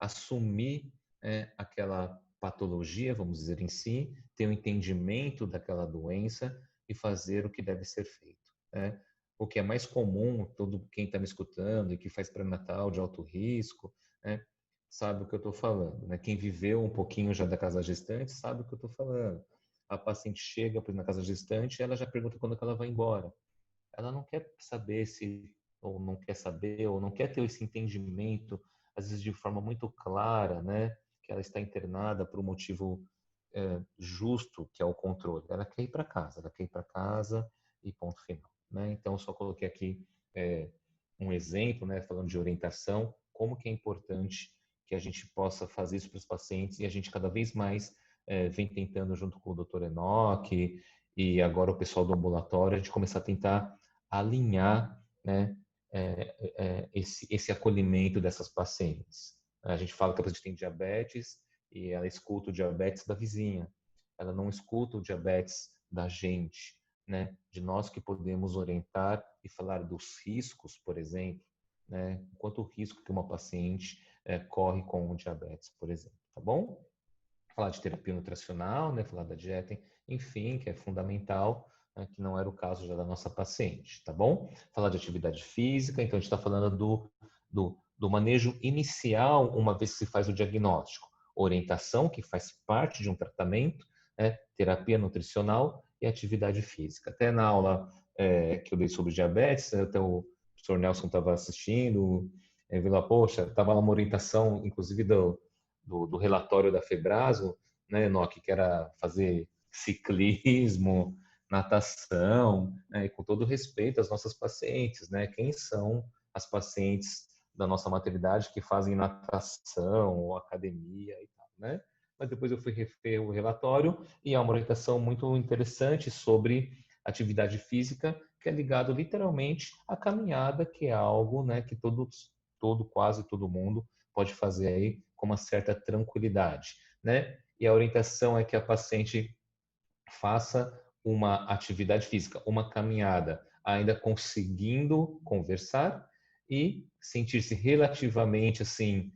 assumir aquela patologia, vamos dizer em si, ter um entendimento daquela doença e fazer o que deve ser feito. Né? O que é mais comum, todo quem está me escutando e que faz pré-natal de alto risco, né, sabe o que eu estou falando. Né? Quem viveu um pouquinho já da casa gestante sabe o que eu estou falando. A paciente chega na casa gestante e ela já pergunta quando que ela vai embora. Ela não quer saber ou não quer saber, ou não quer ter esse entendimento, às vezes de forma muito clara, né, que ela está internada por um motivo justo, que é o controle. Ela quer ir para casa e ponto final. Né? Então, eu só coloquei aqui um exemplo, né, falando de orientação, como que é importante que a gente possa fazer isso para os pacientes e a gente cada vez mais vem tentando, junto com o Dr. Enoch e agora o pessoal do ambulatório, a gente começar a tentar alinhar, né, esse acolhimento dessas pacientes. A gente fala que a paciente tem diabetes e ela escuta o diabetes da vizinha, ela não escuta o diabetes da gente, né, de nós que podemos orientar e falar dos riscos, por exemplo, né, quanto o risco que uma paciente corre com o diabetes, por exemplo, tá bom? Falar de terapia nutricional, né, falar da dieta, enfim, que é fundamental, né, que não era o caso já da nossa paciente, tá bom? Falar de atividade física, então a gente está falando do manejo inicial, uma vez que se faz o diagnóstico, orientação, que faz parte de um tratamento, né, terapia nutricional e atividade física. Até na aula que eu dei sobre diabetes, até o professor Nelson estava assistindo, viu lá, poxa, estava lá uma orientação, inclusive do relatório da Febraso, né, Enoch, que era fazer ciclismo, natação, né, e com todo respeito às nossas pacientes, né, quem são as pacientes da nossa maternidade que fazem natação ou academia e tal, né? Mas depois eu fui refer o relatório e há uma orientação muito interessante sobre atividade física, que é ligado literalmente à caminhada, que é algo, né, que quase todo mundo pode fazer aí com uma certa tranquilidade, né? E a orientação é que a paciente faça uma atividade física, uma caminhada, ainda conseguindo conversar e sentir-se relativamente assim,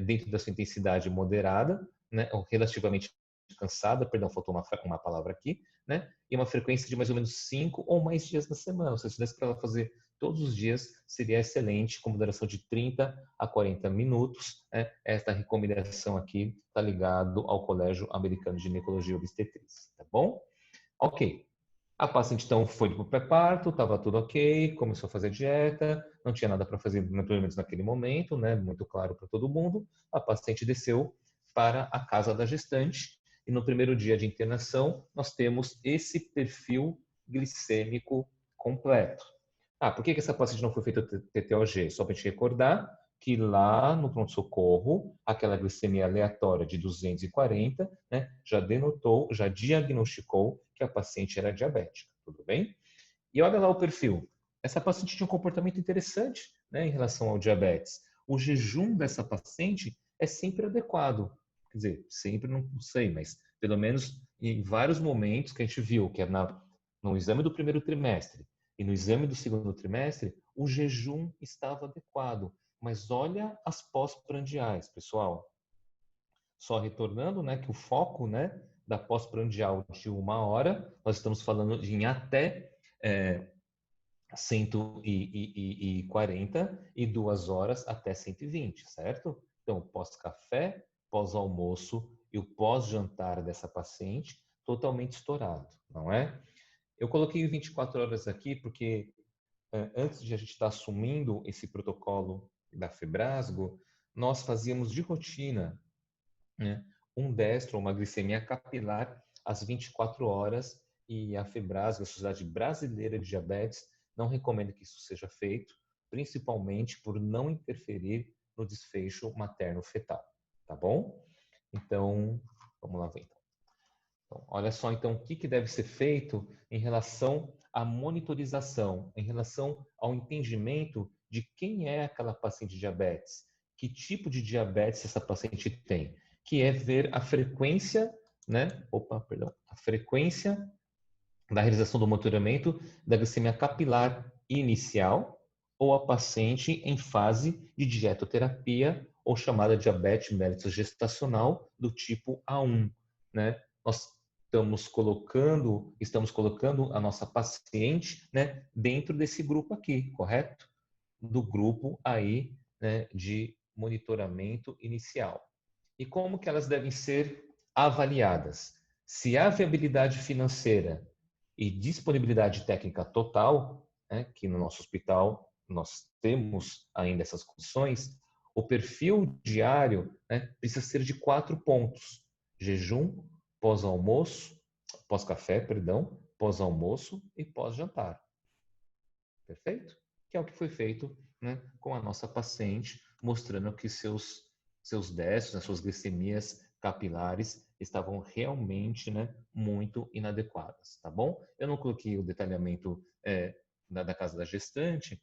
dentro da sua intensidade moderada, né, ou relativamente cansada, perdão, faltou uma palavra aqui, né, e uma frequência de mais ou menos 5 ou mais dias na semana. Ou seja, se desse para ela fazer todos os dias, seria excelente, com duração de 30 a 40 minutos. Né? Esta recomendação aqui está ligado ao Colégio Americano de Ginecologia e Obstetrícia, tá bom? Ok. A paciente então foi para o pré-parto, estava tudo ok, começou a fazer dieta, não tinha nada para fazer, pelo menos naquele momento, né? Muito claro para todo mundo. A paciente desceu para a casa da gestante e no primeiro dia de internação nós temos esse perfil glicêmico completo. Por que essa paciente não foi feita TTOG? Só para a gente recordar que lá no pronto-socorro, aquela glicemia aleatória de 240, né, já denotou, já diagnosticou que a paciente era diabética, tudo bem? E olha lá o perfil. Essa paciente tinha um comportamento interessante, né, em relação ao diabetes. O jejum dessa paciente é sempre adequado. Quer dizer, sempre não sei, mas pelo menos em vários momentos que a gente viu, que é no exame do primeiro trimestre e no exame do segundo trimestre, o jejum estava adequado. Mas olha as pós-prandiais, pessoal. Só retornando, né, que o foco, né, da pós-prandial de 1 hora, nós estamos falando em até 140 e 2 horas até 120, certo? Então, pós-café, pós-almoço e o pós-jantar dessa paciente totalmente estourado, não é? Eu coloquei 24 horas aqui porque antes de a gente estar assumindo esse protocolo da Febrasgo, nós fazíamos de rotina, né, um destro, uma glicemia capilar às 24 horas e a Febrasgo, a Sociedade Brasileira de Diabetes, não recomenda que isso seja feito, principalmente por não interferir no desfecho materno-fetal, tá bom? Então, vamos lá ver então. Então, olha só então o que deve ser feito em relação à monitorização, em relação ao entendimento de quem é aquela paciente de diabetes, que tipo de diabetes essa paciente tem, que é ver a frequência, né? A frequência da realização do monitoramento da glicemia capilar inicial ou a paciente em fase de dietoterapia ou chamada diabetes mellitus gestacional do tipo A1, né? Nós estamos colocando a nossa paciente, né, dentro desse grupo aqui, correto? Do grupo aí, né, de monitoramento inicial. E como que elas devem ser avaliadas? Se há viabilidade financeira e disponibilidade técnica total, né, que no nosso hospital nós temos ainda essas condições, o perfil diário, né, precisa ser de 4 pontos: jejum, pós-almoço, pós-café, perdão, pós-almoço e pós-jantar. Perfeito? Que é o que foi feito, né, com a nossa paciente, mostrando que seus destros, as suas glicemias capilares estavam realmente, né, muito inadequadas, tá bom? Eu não coloquei o detalhamento da casa da gestante,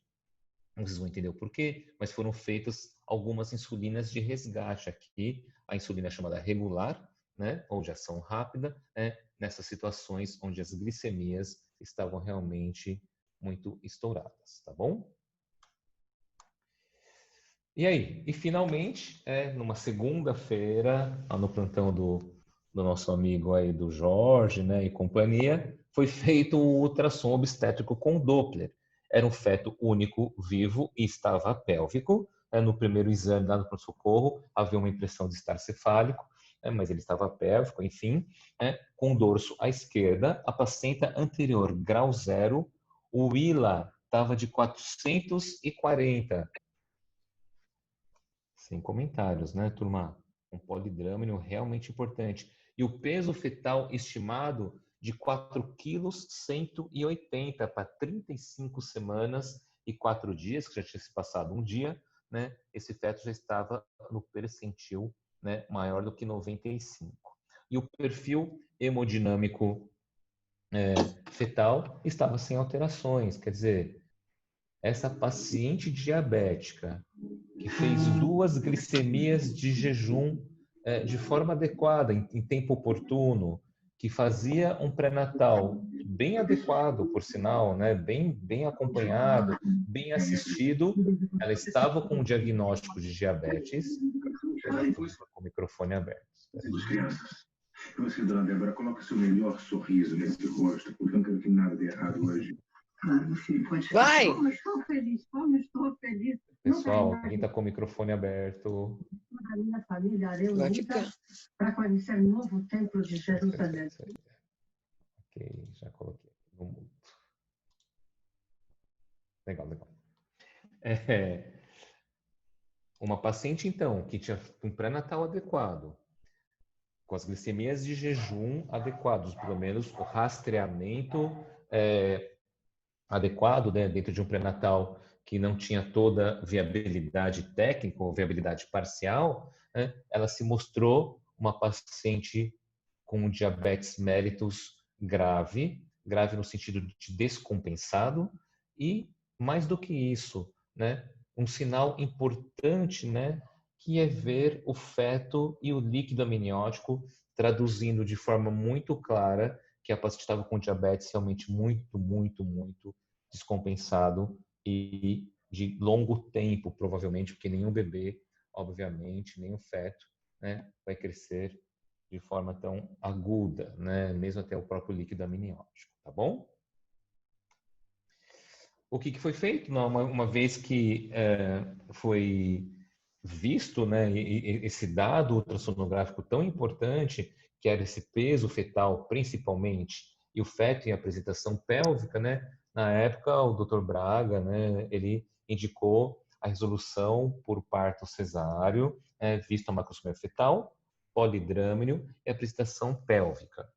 vocês vão entender o porquê, mas foram feitas algumas insulinas de resgate aqui, a insulina chamada regular, né, ou de ação rápida, nessas situações onde as glicemias estavam realmente muito estouradas, tá bom? E aí? E finalmente, numa segunda-feira, no plantão do nosso amigo aí, do Jorge, né, e companhia, foi feito o ultrassom obstétrico com Doppler. Era um feto único, vivo e estava pélvico. No primeiro exame lá no pronto-socorro, havia uma impressão de estar cefálico, mas ele estava pélvico, enfim, com dorso à esquerda. A placenta anterior, grau 0, o ILA estava de 440. Sem comentários, né, turma? Um polidrâmino realmente importante. E o peso fetal estimado de 4,180 kg para 35 semanas e 4 dias, que já tinha se passado um dia, né? Esse feto já estava no percentil, né, maior do que 95. E o perfil hemodinâmico fetal estava sem alterações, quer dizer, essa paciente diabética que fez 2 glicemias de jejum de forma adequada, em tempo oportuno, que fazia um pré-natal bem adequado, por sinal, né? Bem acompanhado, bem assistido. Ela estava com um diagnóstico de diabetes. Estou com o microfone aberto. Dos crianças. Então, assim, dona Débora, coloca seu melhor sorriso nesse rosto, porque eu não quero que nada dê errado hoje. Claro, filho, pode ficar. Vai! Como estou feliz, como estou feliz. Pessoal, quem está com o microfone aberto? A minha família Vai reunida ficar. para conhecer o novo templo de Jerusalém. Ok, já coloquei no mudo. Legal. Uma paciente, então, que tinha um pré-natal adequado, com as glicemias de jejum adequados, pelo menos o rastreamento adequado, né, dentro de um pré-natal que não tinha toda viabilidade técnica ou viabilidade parcial, né, ela se mostrou uma paciente com diabetes mellitus grave no sentido de descompensado e, mais do que isso, né, um sinal importante, né, que é ver o feto e o líquido amniótico traduzindo de forma muito clara que a paciente estava com diabetes realmente muito descompensado e de longo tempo, provavelmente, porque nenhum bebê, obviamente, nenhum feto, né, vai crescer de forma tão aguda, né, mesmo até o próprio líquido amniótico, tá bom? O que foi feito? Uma vez que foi visto, né, esse dado ultrassonográfico tão importante, que era esse peso fetal principalmente, e o feto em apresentação pélvica, né, na época o Dr. Braga, né, ele indicou a resolução por parto cesáreo, visto a macroscopia fetal, polidrâmino e apresentação pélvica.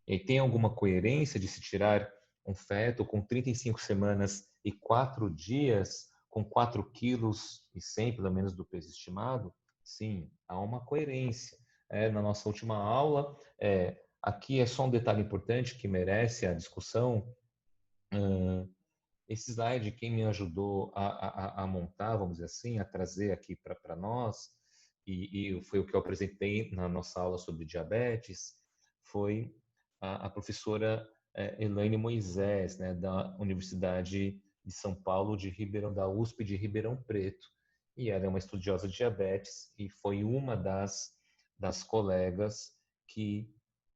E tem alguma coerência de se tirar um feto com 35 semanas e 4 dias, com 4 quilos e 100, pelo menos, do peso estimado? Sim, há uma coerência. Na nossa última aula, aqui é só um detalhe importante que merece a discussão. Esse slide, quem me ajudou a montar, vamos dizer assim, a trazer aqui para nós, e foi o que eu apresentei na nossa aula sobre diabetes, foi a professora Elaine Moisés, né, da Universidade de São Paulo, da USP de Ribeirão Preto. E ela é uma estudiosa de diabetes e foi uma das colegas que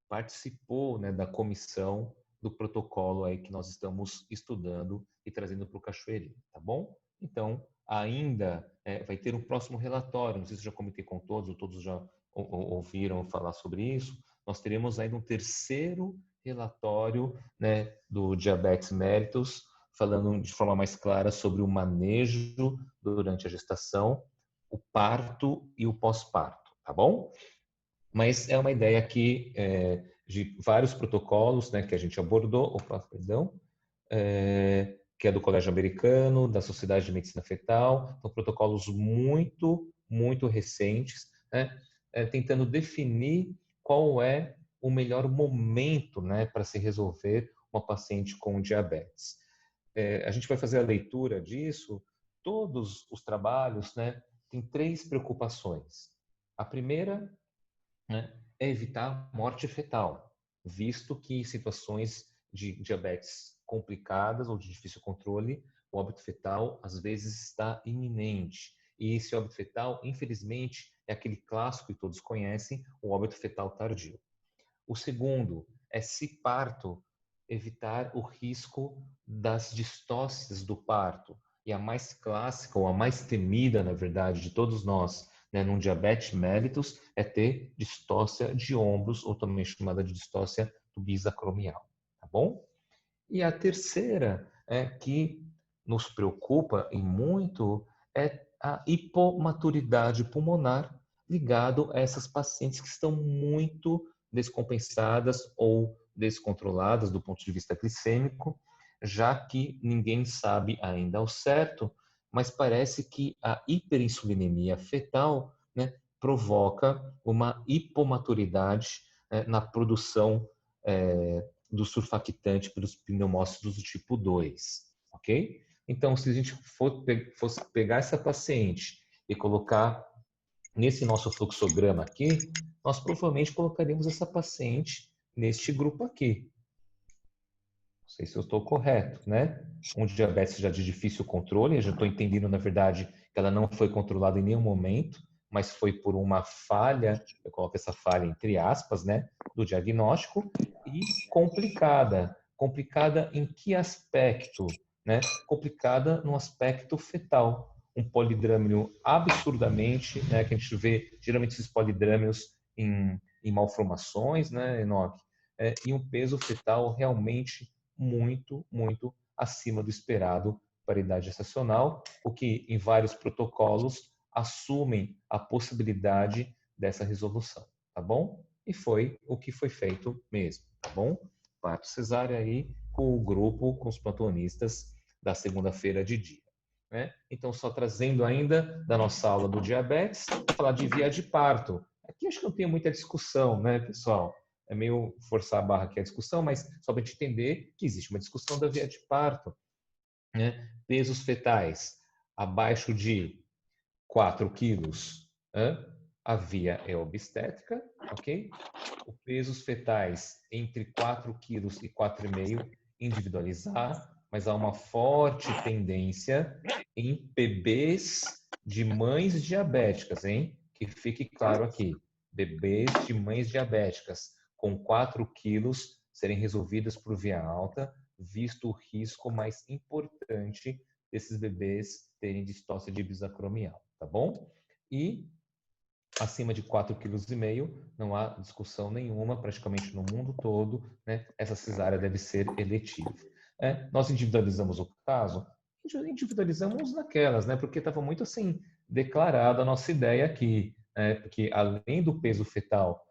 participou, né, da comissão do protocolo aí que nós estamos estudando e trazendo para o Cachoeirinho, tá bom? Então, ainda vai ter um próximo relatório, não sei se eu já comentei com todos, ou todos já ouviram falar sobre isso, nós teremos ainda um terceiro relatório, né, do diabetes mellitus, falando de forma mais clara sobre o manejo durante a gestação, o parto e o pós-parto, tá bom? Mas é uma ideia aqui de vários protocolos, né, que a gente abordou, que é do Colégio Americano, da Sociedade de Medicina Fetal, são protocolos muito recentes, né, tentando definir qual é o melhor momento, né, para se resolver uma paciente com diabetes. A gente vai fazer a leitura disso. Todos os trabalhos, né, têm 3 preocupações. A primeira, né, é evitar morte fetal, visto que em situações de diabetes complicadas ou de difícil controle, o óbito fetal às vezes está iminente. E esse óbito fetal, infelizmente, é aquele clássico que todos conhecem, o óbito fetal tardio. O segundo é, se parto, evitar o risco das distócias do parto. E a mais clássica, ou a mais temida, na verdade, de todos nós, né, num diabetes mellitus, é ter distócia de ombros, ou também chamada de distócia do bisacromial, tá bom? E a terceira, que nos preocupa e muito, é a hipomaturidade pulmonar ligado a essas pacientes que estão muito descompensadas ou descontroladas do ponto de vista glicêmico, já que ninguém sabe ainda ao certo, mas parece que a hiperinsulinemia fetal, né, provoca uma hipomaturidade na produção do surfactante pelos pneumócitos do tipo 2, ok? Então, se a gente fosse pegar essa paciente e colocar nesse nosso fluxograma aqui, nós provavelmente colocaríamos essa paciente neste grupo aqui. Não sei se eu estou correto, né? Um diabetes já de difícil controle, eu já estou entendendo, na verdade, que ela não foi controlada em nenhum momento, mas foi por uma falha, eu coloco essa falha entre aspas, né, do diagnóstico, e complicada. Complicada em que aspecto? Né? Complicada no aspecto fetal. Um polidrâmio absurdamente, né, que a gente vê geralmente esses polidrâmios em malformações, né, Enoque? E um peso fetal realmente muito, muito acima do esperado para a idade gestacional, o que em vários protocolos assumem a possibilidade dessa resolução, tá bom? E foi o que foi feito mesmo, tá bom? Parto cesárea aí com o grupo, com os plantonistas da segunda-feira de dia. Né? Então, só trazendo ainda da nossa aula do diabetes, falar de via de parto. Aqui acho que não tem muita discussão, né, pessoal? É meio forçar a barra aqui a discussão, mas só para a gente entender que existe uma discussão da via de parto. Né? Pesos fetais abaixo de 4 quilos, a via é obstétrica, ok? O pesos fetais entre 4 quilos e 4,5, individualizar, mas há uma forte tendência em bebês de mães diabéticas, hein? Que fique claro aqui, bebês de mães diabéticas com 4 quilos serem resolvidas por via alta, visto o risco mais importante desses bebês terem distócia de bisacromial, tá bom? E acima de 4,5 kg, não há discussão nenhuma, praticamente no mundo todo, né? Essa cesárea deve ser eletiva. Nós individualizamos o caso, individualizamos naquelas, né? Porque estava muito assim declarada a nossa ideia aqui, porque além do peso fetal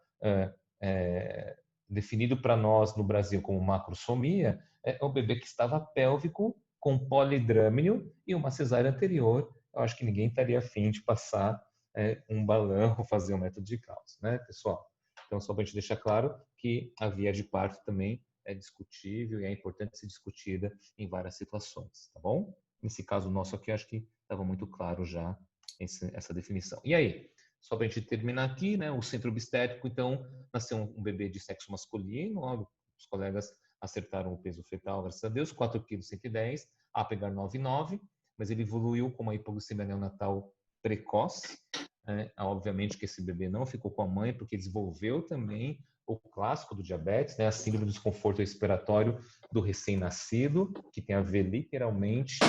definido para nós no Brasil como macrosomia, é o bebê que estava pélvico com polidrâmino e uma cesárea anterior. Eu acho que ninguém estaria afim de passar um balão ou fazer um método de cálcio, né, pessoal? Então, só para a gente deixar claro que a via de parto também é discutível e é importante ser discutida em várias situações, tá bom? Nesse caso nosso aqui, acho que estava muito claro já essa definição. E aí, só para a gente terminar aqui, né, o centro obstétrico, então, nasceu um bebê de sexo masculino, ó, os colegas acertaram o peso fetal, graças a Deus, 4,110 kg, a pegar 9,9, mas ele evoluiu com uma hipoglicemia neonatal precoce. Obviamente que esse bebê não ficou com a mãe, porque desenvolveu também o clássico do diabetes, né, a síndrome do desconforto respiratório do recém-nascido, que tem a ver literalmente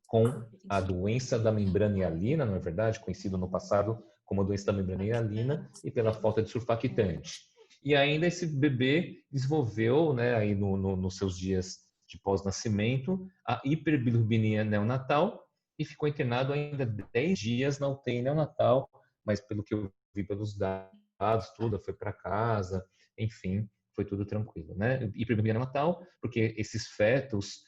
com a doença da membrana hialina, não é verdade? Conhecido no passado como a doença da membrana hialina e pela falta de surfactante. E ainda esse bebê desenvolveu, né, aí nos seus dias de pós-nascimento, a hiperbilirrubinemia neonatal e ficou internado ainda 10 dias na UTI neonatal, mas pelo que eu vi pelos dados, tudo foi para casa, enfim, foi tudo tranquilo, né? Hiperbilirrubinemia neonatal, porque esses fetos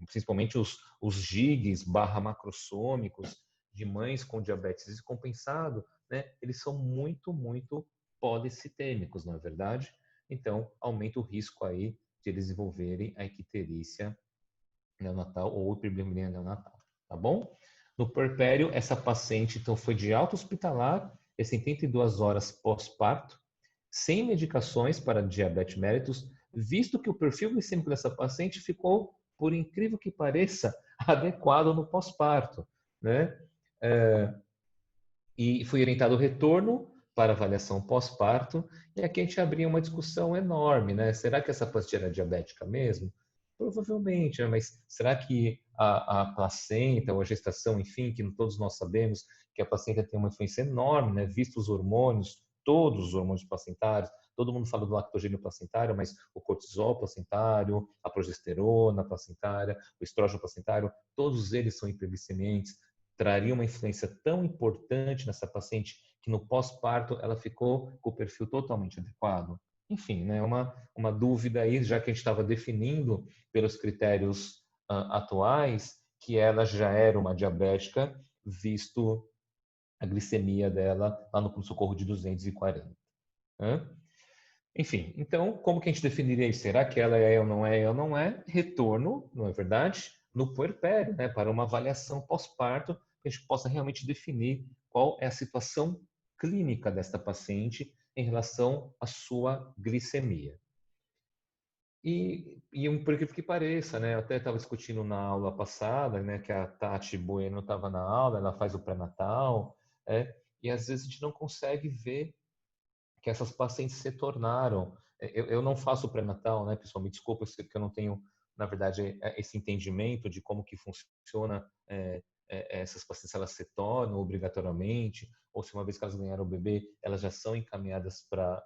principalmente os GIGs macrossômicos de mães com diabetes descompensado, né, eles são muito, muito policitêmicos, não é verdade? Então, aumenta o risco aí de eles desenvolverem a icterícia neonatal ou hiperbilirubinemia neonatal, tá bom? No puerpério, essa paciente, então, foi de alta hospitalar, 72 horas pós-parto, sem medicações para diabetes mellitus, visto que o perfil glicêmico dessa paciente ficou, por incrível que pareça, adequado no pós-parto, né? E foi orientado o retorno para avaliação pós-parto, e aqui a gente abria uma discussão enorme, né? Será que essa paciente era diabética mesmo? Provavelmente, né? Mas será que a placenta ou a gestação, enfim, que todos nós sabemos que a placenta tem uma influência enorme, né? Visto os hormônios, todos os hormônios placentários, todo mundo fala do lactogênio placentário, mas o cortisol placentário, a progesterona placentária, o estrógeno placentário, todos eles são hiperglicemiantes, traria uma influência tão importante nessa paciente que no pós-parto ela ficou com o perfil totalmente adequado? Enfim, né, uma dúvida aí, já que a gente estava definindo pelos critérios atuais que ela já era uma diabética, visto a glicemia dela lá no pronto-socorro de 240. Enfim, então, como que a gente definiria isso? Será que ela é ou não é? Ou não é? Retorno, não é verdade? No puerpério, né, para uma avaliação pós-parto, que a gente possa realmente definir qual é a situação clínica desta paciente em relação à sua glicemia. Por incrível que pareça, né? Eu até estava discutindo na aula passada, né? Que a Tati Bueno estava na aula, ela faz o pré-natal, e às vezes a gente não consegue ver que essas pacientes se tornaram. Eu não faço pré-natal, né, pessoal? Me desculpa se eu não tenho, na verdade, esse entendimento de como que funciona essas pacientes, elas se tornam obrigatoriamente, ou se uma vez que elas ganharam o bebê, elas já são encaminhadas para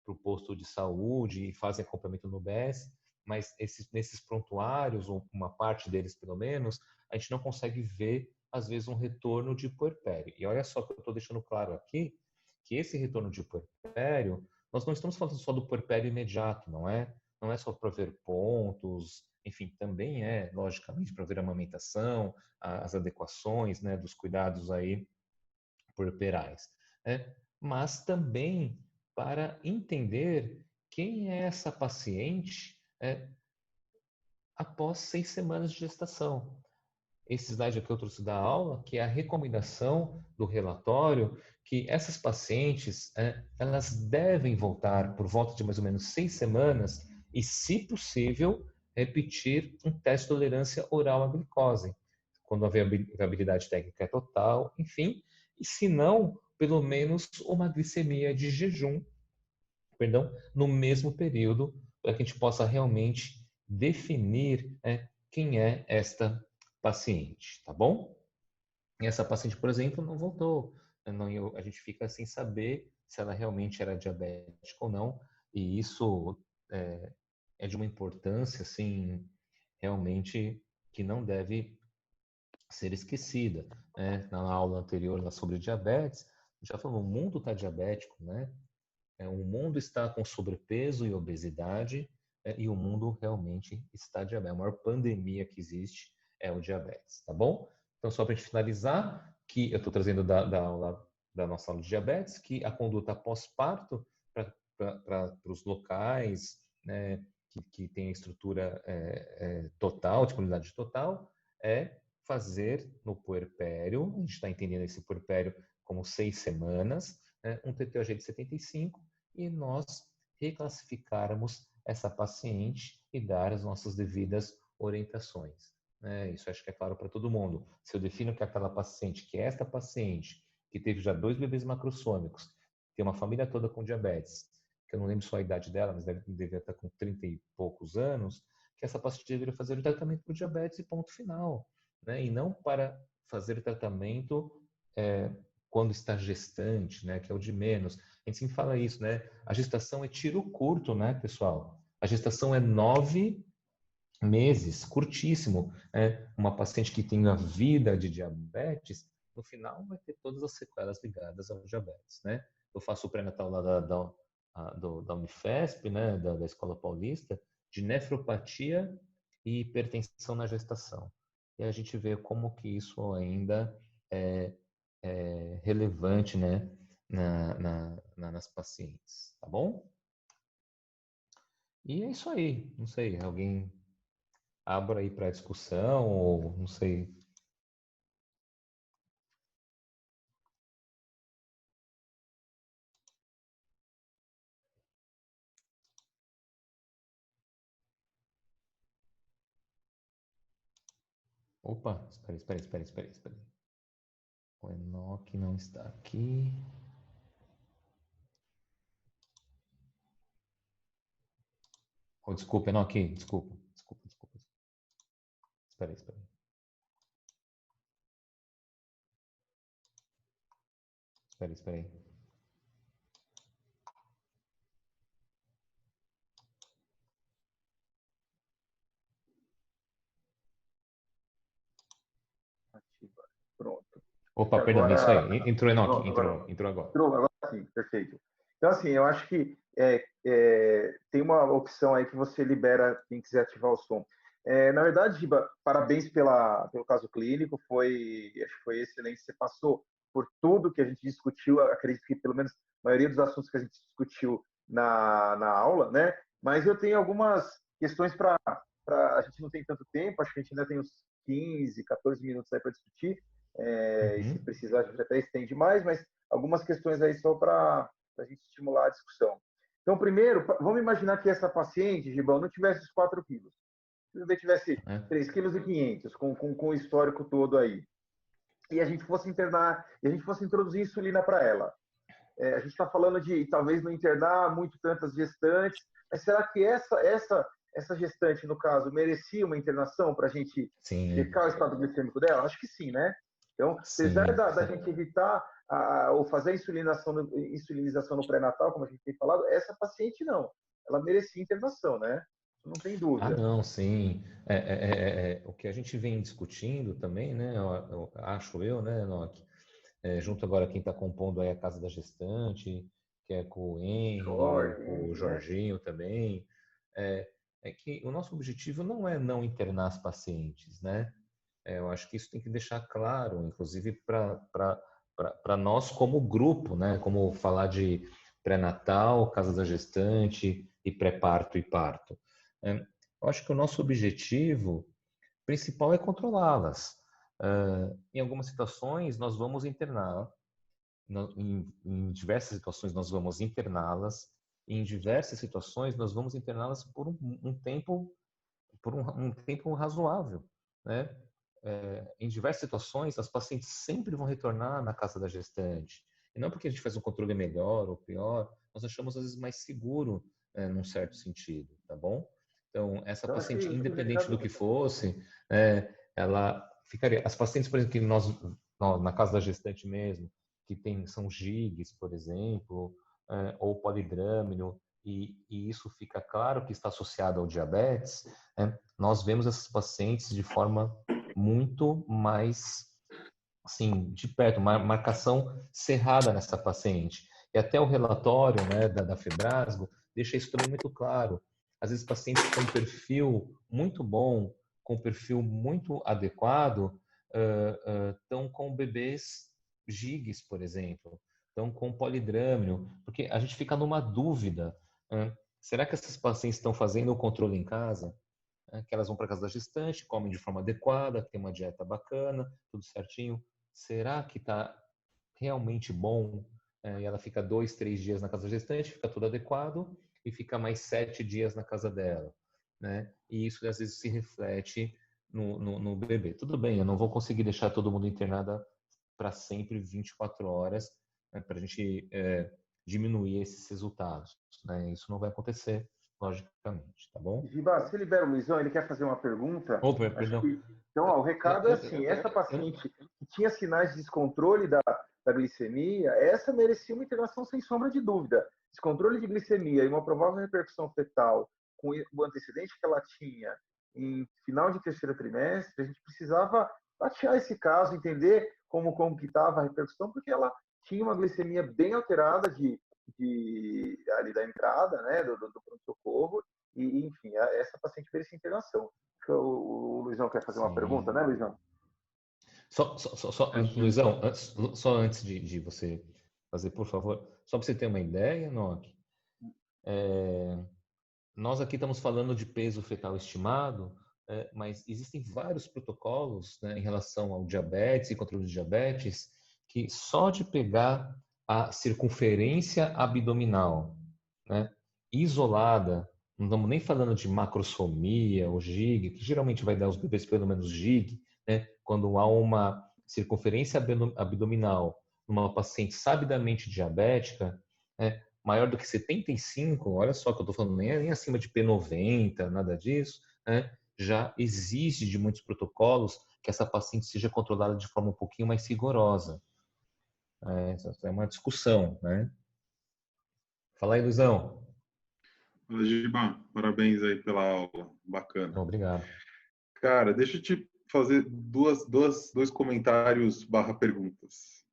o posto de saúde e fazem acompanhamento no BS, mas nesses prontuários, ou uma parte deles pelo menos, a gente não consegue ver, às vezes, um retorno de puerpério. E olha só que eu estou deixando claro aqui, que esse retorno de puerpério, nós não estamos falando só do puerpério imediato, não é? Não é só para ver pontos, enfim, também é, logicamente, para ver a amamentação, as adequações, né, dos cuidados aí puerperais, né? Mas também para entender quem é essa paciente após 6 semanas de gestação. Esse slide aqui eu trouxe da aula, que é a recomendação do relatório, que essas pacientes, elas devem voltar por volta de mais ou menos 6 semanas e, se possível, repetir um teste de tolerância oral à glicose, quando a viabilidade técnica é total, enfim, e se não, pelo menos uma glicemia de jejum, perdão, no mesmo período, para que a gente possa realmente definir quem é esta paciente, tá bom? E essa paciente, por exemplo, não voltou. A gente fica sem saber se ela realmente era diabética ou não, e isso é de uma importância, assim, realmente que não deve ser esquecida, né? Na aula anterior lá sobre diabetes, já falou, o mundo está diabético, né? O mundo está com sobrepeso e obesidade, e o mundo realmente está diabético. A maior pandemia que existe é o diabetes, tá bom? Então, só para a gente finalizar, que eu estou trazendo da nossa aula de diabetes, que a conduta pós-parto para os locais, né, que tem estrutura total, disponibilidade total, é fazer no puerpério, a gente está entendendo esse puerpério como 6 semanas, um TTOG de 75, e nós reclassificarmos essa paciente e dar as nossas devidas orientações. Isso acho que é claro para todo mundo. Se eu defino que aquela paciente, que é esta paciente, que teve já 2 bebês macrossômicos, tem uma família toda com diabetes, que eu não lembro só a idade dela, mas deve estar com 30 e poucos anos, que essa paciente deveria fazer o tratamento para o diabetes e ponto final, né? E não para fazer o tratamento quando está gestante, né? Que é o de menos. A gente sempre fala isso, né? A gestação é tiro curto, né, pessoal? A gestação é 9 meses, curtíssimo. Uma paciente que tem a vida de diabetes, no final vai ter todas as sequelas ligadas ao diabetes, né? Eu faço o pré-natal lá da Unifesp, né, da Escola Paulista, de nefropatia e hipertensão na gestação. E a gente vê como que isso ainda é relevante, né, nas pacientes, tá bom? E é isso aí. Não sei, alguém abra aí para discussão ou não sei. Opa, espera. O Enoque não está aqui. Oh, desculpa, Enoque, desculpa. Espera aí. Espera aí. Ativa. Pronto. Opa, perdão, isso Agora, aí. Entrou, Enoque, agora, entrou agora. agora sim, perfeito. Então, assim, eu acho que tem uma opção aí que você libera quem quiser ativar o som. Na verdade, Giba, parabéns pelo caso clínico, acho que foi excelente. Você passou por tudo que a gente discutiu, acredito que pelo menos a maioria dos assuntos que a gente discutiu na aula, né? Mas eu tenho algumas questões a gente não tem tanto tempo, acho que a gente ainda tem uns 15, 14 minutos aí para discutir, e se precisar a gente até estende mais, mas algumas questões aí só para para a gente estimular a discussão. Então, primeiro, vamos imaginar que essa paciente, Gibão, não tivesse os 4 quilos. Se o bebê tivesse 3,5 kg, com o histórico todo aí, e a gente fosse internar, e a gente fosse introduzir insulina para ela. A gente está falando de talvez não internar muito tantas gestantes, mas será que essa gestante, no caso, merecia uma internação para a gente checar o estado glicêmico dela? Acho que sim, né? Então, apesar da gente evitar ou fazer a insulinização no pré-natal, como a gente tem falado, essa paciente não. Ela merecia internação, né? Não tem dúvida. Não, sim. O que a gente vem discutindo também, né? Acho eu, né, Enoque? Junto agora quem está compondo aí a Casa da Gestante, que é com o Henry, com o Jorginho também, é que o nosso objetivo não é não internar as pacientes, né? Eu acho que isso tem que deixar claro, inclusive para nós como grupo, né? Como falar de pré-natal, Casa da Gestante e pré-parto e parto. Eu acho que o nosso objetivo principal é controlá-las. Em algumas situações, nós vamos internar. Em diversas situações, nós vamos interná-las. Em diversas situações, nós vamos interná-las por um tempo razoável, né? Em diversas situações, as pacientes sempre vão retornar na casa da gestante. E não porque a gente faz um controle melhor ou pior, nós achamos às vezes mais seguro, num certo sentido, tá bom? Então, essa paciente, independente do que fosse, ela ficaria... As pacientes, por exemplo, que nós na casa da gestante mesmo, que são gigs, por exemplo, ou polidrâmino, e isso fica claro que está associado ao diabetes, nós vemos essas pacientes de forma muito mais, assim, de perto, uma marcação cerrada nessa paciente. E até o relatório, né, da Febrasgo deixa isso também muito claro. Às vezes, pacientes com um perfil muito bom, com um perfil muito adequado, estão com bebês gigs, por exemplo, estão com polidrâmino, porque a gente fica numa dúvida. Será que essas pacientes estão fazendo o controle em casa? Que elas vão para casa da gestante, comem de forma adequada, tem uma dieta bacana, tudo certinho. Será que está realmente bom? E ela fica 2, 3 dias na casa da gestante, fica tudo adequado, e fica mais 7 dias na casa dela, né? E isso às vezes se reflete no bebê. Tudo bem, eu não vou conseguir deixar todo mundo internada para sempre 24 horas, né, para a gente diminuir esses resultados, né? Isso não vai acontecer, logicamente, tá bom? Giba, você libera o Luizão, ele quer fazer uma pergunta. Opa, perdão. Então, o recado é assim, essa paciente que tinha sinais de descontrole da glicemia, essa merecia uma internação sem sombra de dúvida. Descontrole de glicemia e uma provável repercussão fetal com o antecedente que ela tinha em final de terceiro trimestre, a gente precisava tatear esse caso, entender como que estava a repercussão, porque ela tinha uma glicemia bem alterada ali da entrada, né, do pronto-socorro, e enfim, essa paciente merecia internação. O Luizão quer fazer uma pergunta, né, Luizão? Luizão, antes de você fazer, por favor, só para você ter uma ideia, Nock, nós aqui estamos falando de peso fetal estimado, mas existem vários protocolos, né, em relação ao diabetes e controle de diabetes, que só de pegar a circunferência abdominal, né, isolada, não estamos nem falando de macrosomia ou GIG, que geralmente vai dar os bebês pelo menos GIG, né, quando há uma circunferência abdominal numa paciente sabidamente diabética, né, maior do que 75, olha só que eu estou falando, nem acima de P90, nada disso, né, já exige de muitos protocolos que essa paciente seja controlada de forma um pouquinho mais rigorosa. Essa é uma discussão, né? Fala aí, Luizão. Fala, Giba, parabéns aí pela aula, bacana. Obrigado. Cara, deixa eu te fazer dois comentários / perguntas.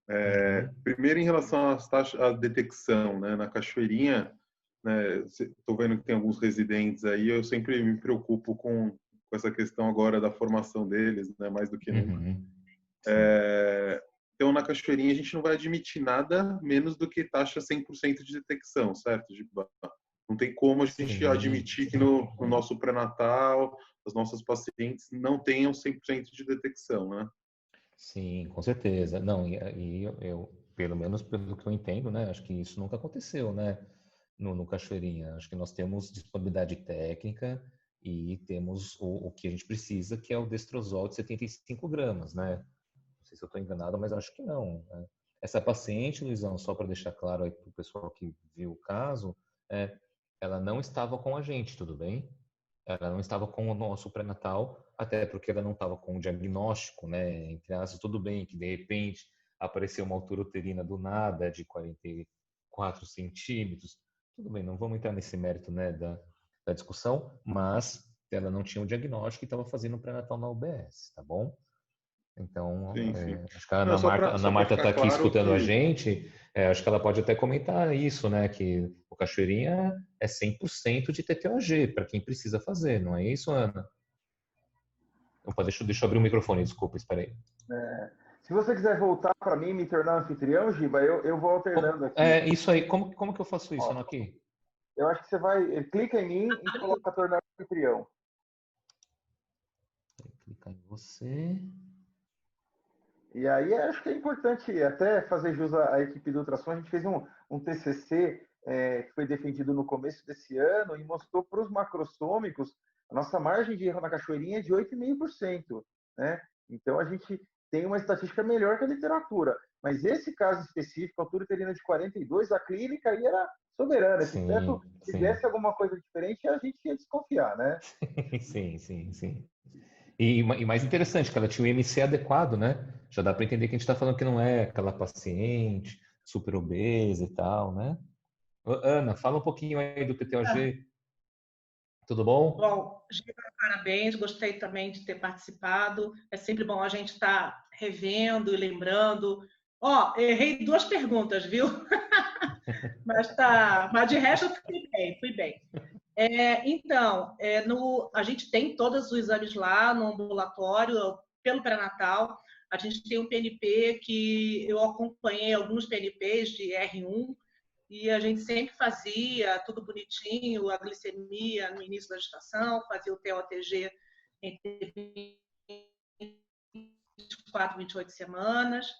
Primeiro, em relação às taxas, à detecção, né? Na Cachoeirinha, né? Estou vendo que tem alguns residentes aí, eu sempre me preocupo com essa questão agora da formação deles, né? Mais do que nunca. Então, na Cachoeirinha, a gente não vai admitir nada menos do que taxa 100% de detecção, certo, Giba? Não tem como a gente admitir que no nosso pré-natal as nossas pacientes não tenham 100% de detecção, né? Sim, com certeza. Não, e pelo menos pelo que eu entendo, né? Acho que isso nunca aconteceu, né? No Cachoeirinha. Acho que nós temos disponibilidade técnica e temos o que a gente precisa, que é o Destrozol de 75 gramas, né? Não sei se eu estou enganado, mas acho que não, né? Essa paciente, Luizão, só para deixar claro aí para o pessoal que viu o caso, ela não estava com a gente, tudo bem? Ela não estava com o nosso pré-natal, até porque ela não estava com o diagnóstico, né? Entre aspas, tudo bem que de repente apareceu uma altura uterina do nada de 44 centímetros. Tudo bem, não vamos entrar nesse mérito, né, da discussão, mas ela não tinha o diagnóstico e estava fazendo o pré-natal na UBS, tá bom? Então, Sim, sim. acho que a Não, Ana Marta está aqui claro escutando a que gente, acho que ela pode até comentar isso, né? Que o Cachoeirinha é 100% de TTOG, para quem precisa fazer, não é isso, Ana? Opa, deixa eu abrir o microfone, desculpa, espera aí. Se você quiser voltar para mim e me tornar anfitrião, Giba, eu vou alternando aqui. Isso aí, como que eu faço isso, Ó, Ana, aqui? eu acho que você vai, clica em mim e coloca tornar anfitrião. Clicar em você. E aí acho que é importante até fazer jus à equipe do ultrassom. A gente fez um TCC que foi defendido no começo desse ano e mostrou para os macrossômicos a nossa margem de erro na cachoeirinha é de 8,5%, né? Então a gente tem uma estatística melhor que a literatura. Mas esse caso específico, a altura uterina de 42, a clínica aí era soberana. Se tivesse alguma coisa diferente, a gente ia desconfiar, né? Sim. E mais interessante, que ela tinha o IMC adequado, né? Já dá para entender que a gente está falando que não é aquela paciente super obesa e tal, né? Ana, fala um pouquinho aí do TTOG. Tudo bom? Bom, Giba, parabéns, gostei também de ter participado. É sempre bom a gente estar revendo e lembrando. Errei 2 perguntas, viu? Mas de resto eu fui bem. Então, a gente tem todos os exames lá no ambulatório, pelo pré-natal. A gente tem um PNP que eu acompanhei alguns PNPs de R1 e a gente sempre fazia tudo bonitinho, a glicemia no início da gestação, fazia o TOTG entre 24 e 28 semanas.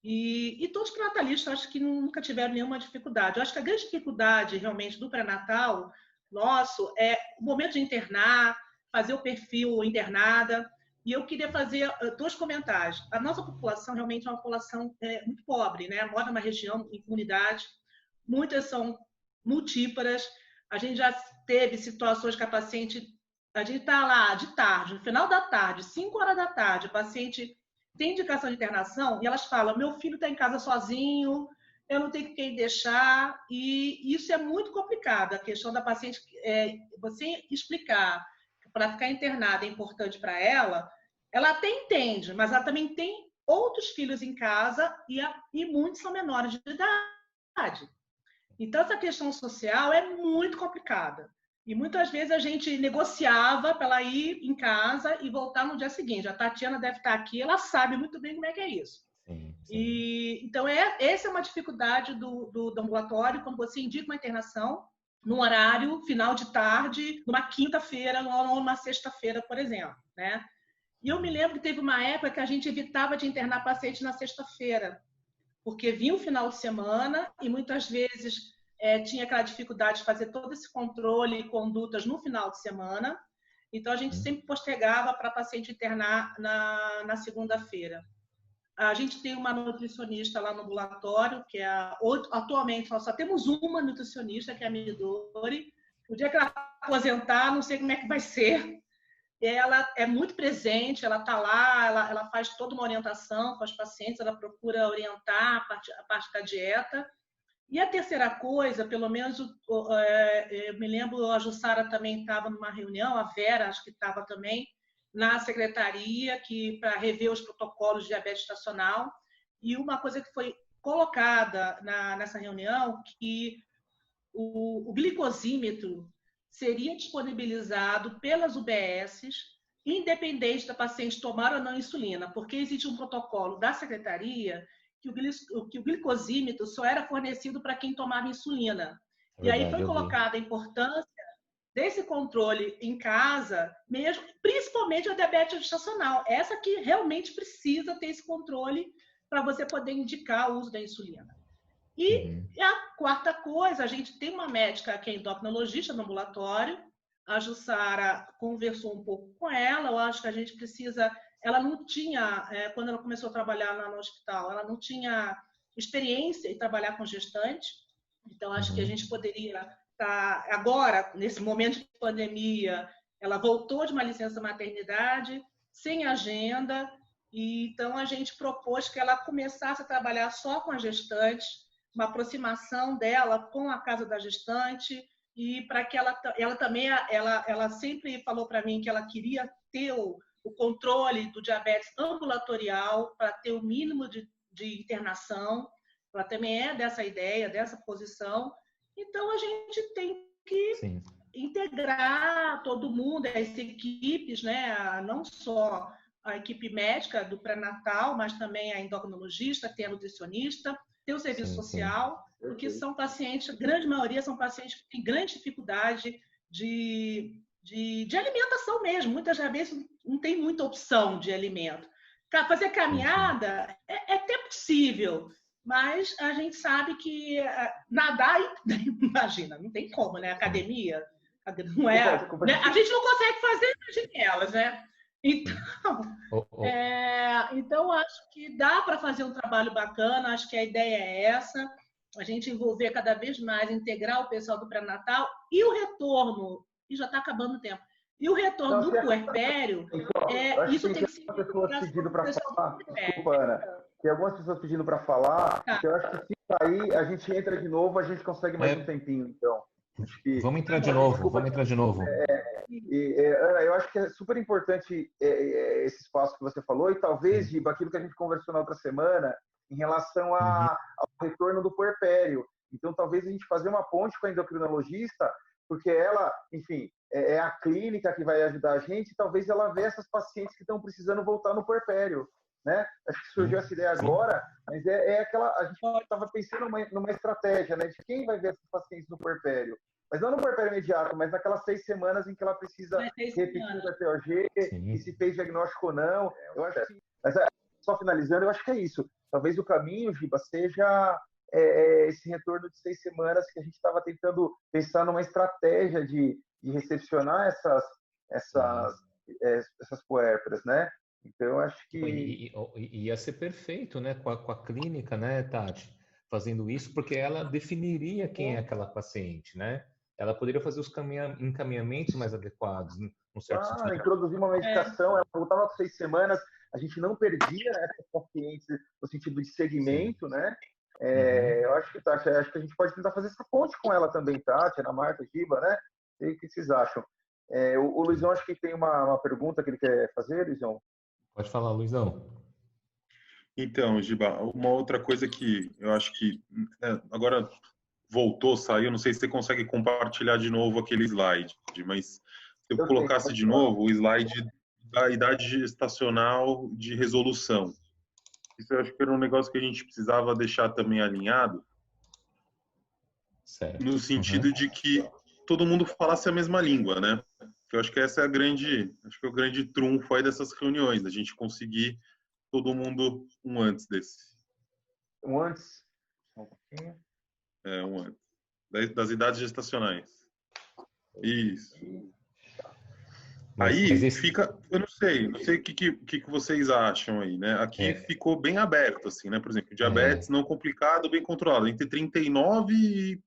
E todos os pré-natalistas acho que nunca tiveram nenhuma dificuldade. Eu acho que a grande dificuldade realmente do pré-natal nosso é o momento de internar, fazer o perfil internada. E eu queria fazer 2 comentários. A nossa população realmente é uma população muito pobre, né? Mora numa região em comunidade, muitas são multíparas. A gente já teve situações que a gente está lá de tarde, no final da tarde, 5 horas da tarde, o paciente tem indicação de internação e elas falam: meu filho está em casa sozinho, eu não tenho quem deixar, e isso é muito complicado. A questão da paciente, você explicar que para ficar internada é importante para ela até entende, mas ela também tem outros filhos em casa e muitos são menores de idade. Então, essa questão social é muito complicada. E muitas vezes a gente negociava para ela ir em casa e voltar no dia seguinte. A Tatiana deve estar aqui, ela sabe muito bem como é que é isso. Sim. Então, essa é uma dificuldade do ambulatório, quando você indica uma internação num horário final de tarde, numa quinta-feira ou numa sexta-feira, por exemplo, né? E eu me lembro que teve uma época que a gente evitava de internar paciente na sexta-feira, porque vinha o final de semana e muitas vezes tinha aquela dificuldade de fazer todo esse controle e condutas no final de semana. Então, a gente sempre postergava para paciente internar na segunda-feira. A gente tem uma nutricionista lá no ambulatório, que atualmente nós só temos uma nutricionista, que é a Midori. O dia que ela aposentar, não sei como é que vai ser. Ela é muito presente, ela está lá, ela faz toda uma orientação com os pacientes, ela procura orientar a parte da dieta. E a terceira coisa, pelo menos, eu me lembro, a Jussara também estava numa reunião, a Vera acho que estava também, na secretaria, para rever os protocolos de diabetes gestacional. E uma coisa que foi colocada nessa reunião, que o glicosímetro seria disponibilizado pelas UBSs, independente da paciente tomar ou não insulina, porque existe um protocolo da secretaria que o glicosímetro só era fornecido para quem tomava insulina. E aí foi colocada a importância desse controle em casa, mesmo, principalmente a diabetes gestacional. Essa que realmente precisa ter esse controle para você poder indicar o uso da insulina. E a quarta coisa, a gente tem uma médica que é endocrinologista no ambulatório, a Jussara conversou um pouco com ela, eu acho que a gente precisa... Ela não tinha, quando ela começou a trabalhar lá no hospital, ela não tinha experiência em trabalhar com gestante, então acho que a gente poderia estar... Agora, nesse momento de pandemia, ela voltou de uma licença maternidade, sem agenda, e então a gente propôs que ela começasse a trabalhar só com a gestante, uma aproximação dela com a casa da gestante, e para que ela também, ela sempre falou para mim que ela queria ter o controle do diabetes ambulatorial, para ter o mínimo de internação, ela também é dessa ideia, dessa posição, então a gente tem que integrar todo mundo, as equipes, né? Não só a equipe médica do pré-natal, mas também a endocrinologista, tem a nutricionista, tem o serviço social, porque são pacientes, a grande maioria são pacientes que têm grande dificuldade de alimentação mesmo. Muitas vezes não tem muita opção de alimento. Fazer caminhada é até possível, mas a gente sabe que nadar, imagina, não tem como, né? Academia, não é, né? A gente não consegue fazer, imagine elas, né? Então, acho que dá para fazer um trabalho bacana, acho que a ideia é essa, a gente envolver cada vez mais, integrar o pessoal do pré-natal e o retorno, e já está acabando o tempo, e o retorno do puerpério, isso tem que ser... Desculpa, Ana, tem algumas pessoas pedindo para falar, eu acho que se sair, a gente entra de novo, a gente consegue mais um tempinho, então. Vamos entrar de novo, Ana, eu acho que é super importante esse espaço que você falou, e talvez, Giba, aquilo que a gente conversou na outra semana, em relação ao retorno do puerpério. Então, talvez a gente fazer uma ponte com a endocrinologista, porque ela, enfim, é a clínica que vai ajudar a gente, e talvez ela vê essas pacientes que estão precisando voltar no puerpério, né? Acho que surgiu essa ideia agora, mas aquela... A gente estava pensando numa estratégia, né? De quem vai ver essas pacientes no puerpério. Mas não no puerpério imediato, mas naquelas 6 semanas em que ela precisa repetir o HTOG, e se fez diagnóstico ou não. Eu acho que, mas só finalizando, eu acho que é isso. Talvez o caminho, Giba, seja esse retorno de 6 semanas que a gente estava tentando pensar numa estratégia de recepcionar essas puérperas, né? Então, eu acho que... Ia ser perfeito, né? Com a clínica, né, Tati? Fazendo isso, porque ela definiria quem é aquela paciente, né? Ela poderia fazer os encaminhamentos mais adequados, num certo sentido. Introduzir uma medicação, ela voltava com 6 semanas, a gente não perdia essas pacientes no sentido de segmento, né? Eu acho que, Tati, acho que a gente pode tentar fazer essa ponte com ela também, Tati, Ana Marta, Giba, né? E o que vocês acham? O Luizão, acho que tem uma pergunta que ele quer fazer, Luizão. Pode falar, Luizão. Então, Giba, uma outra coisa que eu acho que agora voltou, saiu, não sei se você consegue compartilhar de novo aquele slide, mas se eu colocasse de novo o slide da idade gestacional de resolução. Isso eu acho que era um negócio que a gente precisava deixar também alinhado, no sentido de que todo mundo falasse a mesma língua, né? Eu acho que essa é o grande trunfo aí dessas reuniões, a gente conseguir todo mundo um antes desse. Um antes? Um antes. Das idades gestacionais. Isso. Aí fica, eu não sei o que você acham aí, né? Aqui ficou bem aberto, assim, né? Por exemplo, diabetes não complicado, bem controlado, entre 39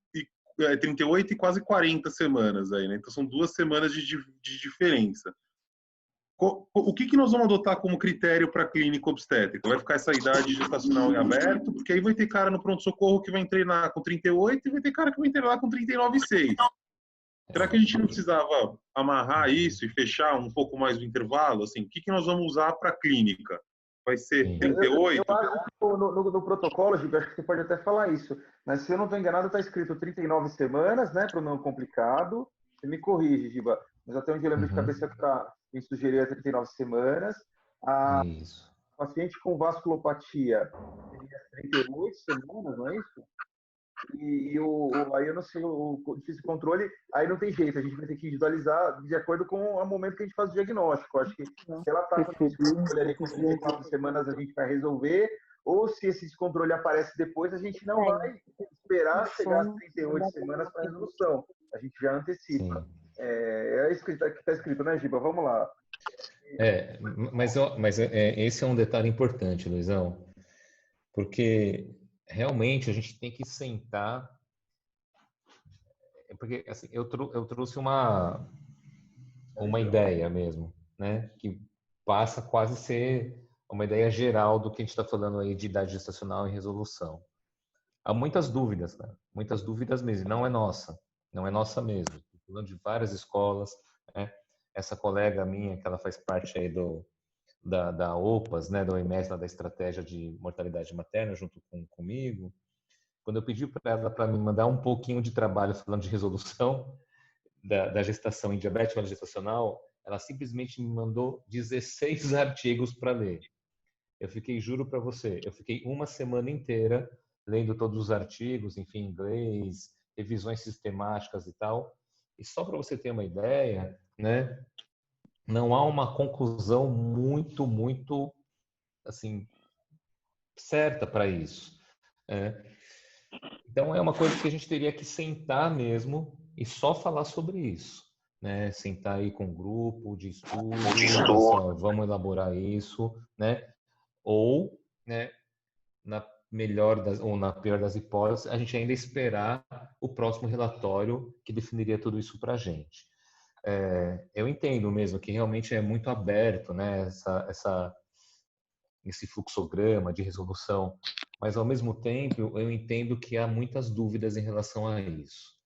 38 e quase 40 semanas aí, né? Então são 2 semanas de diferença. O que nós vamos adotar como critério para a clínica obstétrica? Vai ficar essa idade gestacional em aberto? Porque aí vai ter cara no pronto-socorro que vai treinar com 38 e vai ter cara que vai treinar com 39,6. Será que a gente não precisava amarrar isso e fechar um pouco mais o intervalo? Assim, o que nós vamos usar para a clínica? Vai ser 38? Eu acho que no protocolo, Giba, acho que você pode até falar isso. Mas se eu não estou enganado, está escrito 39 semanas, né? Para o não complicado. Você me corrige, Giba. Mas até onde eu lembro de cabeça que me sugeria 39 semanas. A paciente com vasculopatia teria 38 semanas, não é isso? Aí eu não sei, o difícil controle, aí não tem jeito, a gente vai ter que individualizar de acordo com o momento que a gente faz o diagnóstico. Acho que se ela está com 34 semanas, a gente vai resolver, ou se esse descontrole aparece depois, a gente não vai esperar chegar às 38 semanas para a resolução. A gente já antecipa. Sim. É isso que está escrito, né, Giba? Vamos lá. Mas esse é um detalhe importante, Luizão, porque realmente a gente tem que sentar, porque assim, eu trouxe uma ideia mesmo, né, que passa quase a ser uma ideia geral do que a gente está falando aí de idade gestacional e resolução. Há muitas dúvidas, né? Muitas dúvidas mesmo, não é nossa mesmo. Estou falando de várias escolas, né? Essa colega minha, que ela faz parte aí da OPAS, né, da OMS, da estratégia de mortalidade materna, junto comigo, quando eu pedi para ela para me mandar um pouquinho de trabalho falando de resolução da gestação em diabetes gestacional, ela simplesmente me mandou 16 artigos para ler. Eu fiquei, juro para você, eu fiquei uma semana inteira lendo todos os artigos, enfim, em inglês, revisões sistemáticas e tal. E só para você ter uma ideia, né, não há uma conclusão muito, assim, certa para isso. Então, é uma coisa que a gente teria que sentar mesmo e só falar sobre isso. Né? Sentar aí com um grupo de estudo, assim, vamos elaborar isso, né? Ou, né, na melhor ou na pior das hipóteses, a gente ainda esperar o próximo relatório que definiria tudo isso para a gente. Eu entendo mesmo que realmente é muito aberto, né, esse fluxograma de resolução, mas ao mesmo tempo eu entendo que há muitas dúvidas em relação a isso.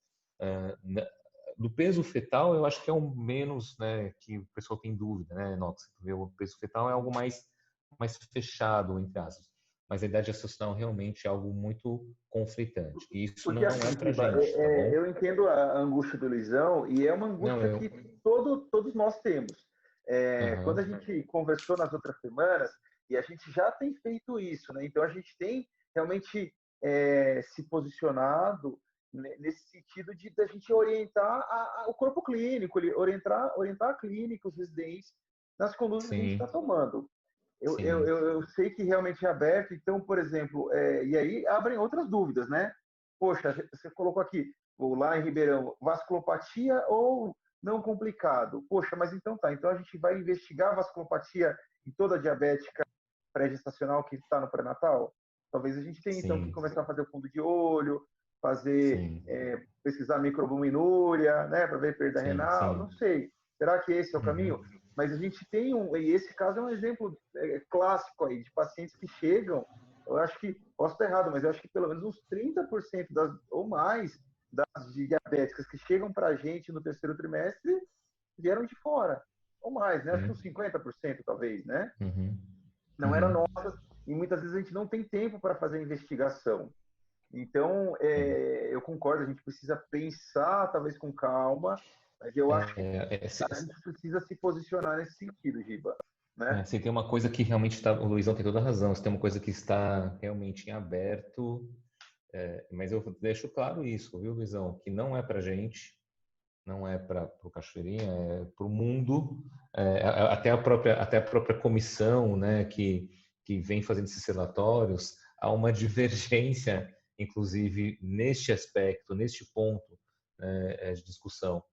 Do peso fetal, eu acho que é o menos, né, que o pessoal tem dúvida, né, Nox? O peso fetal é algo mais fechado, entre aspas. Mas a idade gestacional realmente é algo muito conflitante. E isso Porque, não assim, é pra gente, tá bom? eu entendo a angústia do Luizão, e é uma angústia que todos nós temos. Quando a gente conversou nas outras semanas, e a gente já tem feito isso, né? Então, a gente tem realmente se posicionado nesse sentido de a gente orientar o corpo clínico, orientar a clínica, os residentes, nas condutas que a gente está tomando. Eu sei que realmente é aberto, então, por exemplo, e aí abrem outras dúvidas, né? Poxa, você colocou aqui, lá em Ribeirão, vasculopatia ou não complicado? Poxa, mas então tá, então a gente vai investigar a vasculopatia em toda diabética pré-gestacional que está no pré-natal? Talvez a gente tenha, então, que começar a fazer o fundo de olho, pesquisar microalbuminúria, né, para ver perda renal, não sei. Será que esse é o caminho? Mas a gente tem e esse caso é um exemplo clássico aí de pacientes que chegam, eu acho que, posso estar errado, mas eu acho que pelo menos uns 30% ou mais das diabéticas que chegam para a gente no terceiro trimestre vieram de fora, ou mais, né? Acho que uns 50% talvez, né? Não eram nossas, e muitas vezes a gente não tem tempo para fazer a investigação. Então, eu concordo, a gente precisa pensar, talvez com calma, mas eu acho que a gente precisa se posicionar nesse sentido, Giba. Né? Se tem uma coisa que realmente está, o Luizão tem toda a razão, se tem uma coisa que está realmente em aberto, mas eu deixo claro isso, viu, Luizão, que não é para gente, não é para o Cachoeirinha, é para o mundo, até a própria comissão, né, que vem fazendo esses relatórios, há uma divergência, inclusive neste aspecto, neste ponto de discussão.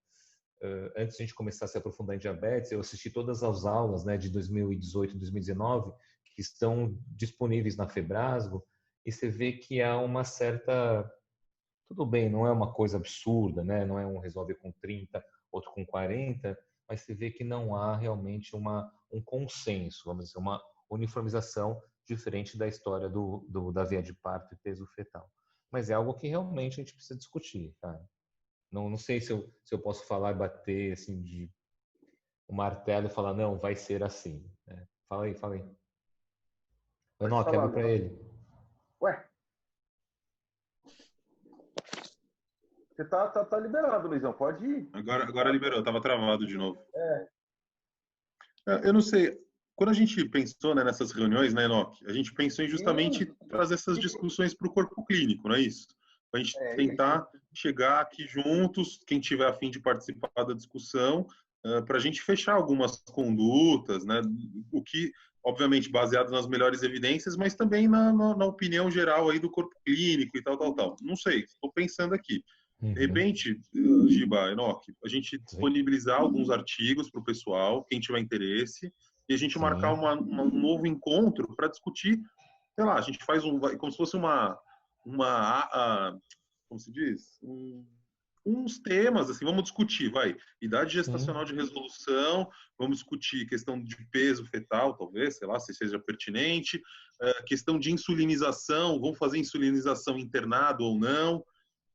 Antes de a gente começar a se aprofundar em diabetes, eu assisti todas as aulas, né, de 2018 e 2019 que estão disponíveis na Febrasgo, e você vê que há uma certa... Tudo bem, não é uma coisa absurda, né? Não é um resolve com 30, outro com 40, mas você vê que não há realmente um consenso, vamos dizer, uma uniformização diferente da história da via de parto e peso fetal. Mas é algo que realmente a gente precisa discutir, cara. Não sei se eu posso falar e bater assim de um martelo e falar, não, vai ser assim. Né? Fala aí. Não, quebra para ele. Ué? Você tá liberado, Luizão, pode ir. Agora liberou, estava travado de novo. Eu não sei, quando a gente pensou, né, nessas reuniões, né, Enoque, a gente pensou em justamente trazer essas discussões para o corpo clínico, não é isso? Para a gente tentar chegar aqui juntos, quem tiver a fim de participar da discussão, para a gente fechar algumas condutas, né, obviamente baseado nas melhores evidências, mas também na opinião geral aí do corpo clínico e tal. Não sei, estou pensando aqui. De repente, Giba, Enoque, a gente disponibilizar alguns artigos para o pessoal, quem tiver interesse, e a gente marcar um novo encontro para discutir, sei lá, a gente faz como se fosse como se diz? Uns temas, assim, vamos discutir, idade gestacional de resolução, vamos discutir questão de peso fetal, talvez, sei lá, se seja pertinente, questão de insulinização, vamos fazer insulinização internado ou não.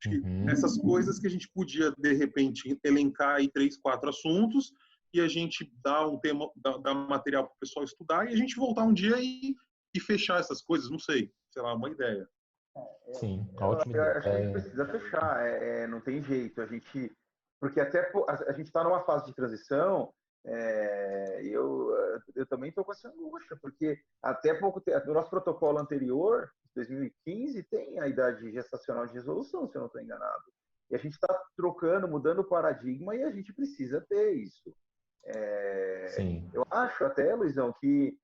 Acho que essas coisas que a gente podia, de repente, elencar aí 3, 4 assuntos e a gente dar um tema, dar material para o pessoal estudar e a gente voltar um dia e fechar essas coisas, não sei lá, uma ideia. Sim, ótima ideia. Acho que a gente precisa fechar, não tem jeito. Porque até a gente está numa fase de transição, eu também estou com essa angústia, porque até pouco tempo, no nosso protocolo anterior, 2015, tem a idade gestacional de resolução, se eu não estou enganado. E a gente está trocando, mudando o paradigma e a gente precisa ter isso. Eu acho até, Luizão, que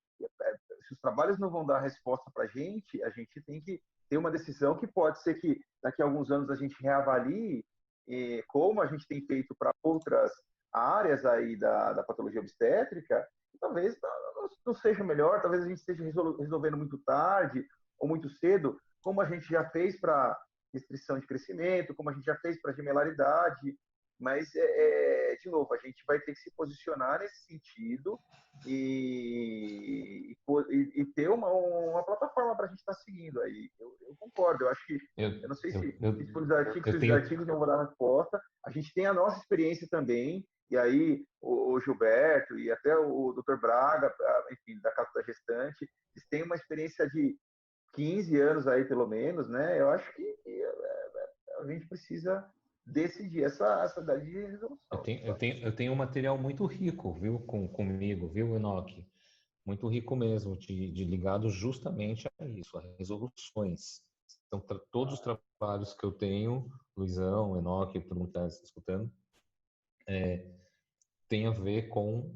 se os trabalhos não vão dar resposta para a gente tem que ter uma decisão que pode ser que daqui a alguns anos a gente reavalie como a gente tem feito para outras áreas aí da patologia obstétrica, talvez não seja melhor, talvez a gente esteja resolvendo muito tarde ou muito cedo, como a gente já fez para restrição de crescimento, como a gente já fez para gemelaridade, mas, de novo, a gente vai ter que se posicionar nesse sentido e ter uma plataforma para a gente estar seguindo aí. Eu concordo, eu acho que, eu não sei se os artigos não vão dar resposta, a gente tem a nossa experiência também, e aí o Gilberto e até o Dr. Braga, enfim, da Casa da Gestante, eles têm uma experiência de 15 anos aí, pelo menos, né? Eu acho que a gente precisa decidir essa idade de resolução. Eu tenho um material muito rico, viu, comigo, viu, Enoque? Muito rico mesmo, de ligado justamente a isso, a resoluções. Então, todos os trabalhos que eu tenho, Luizão, Enoque, todo mundo está escutando, tem a ver com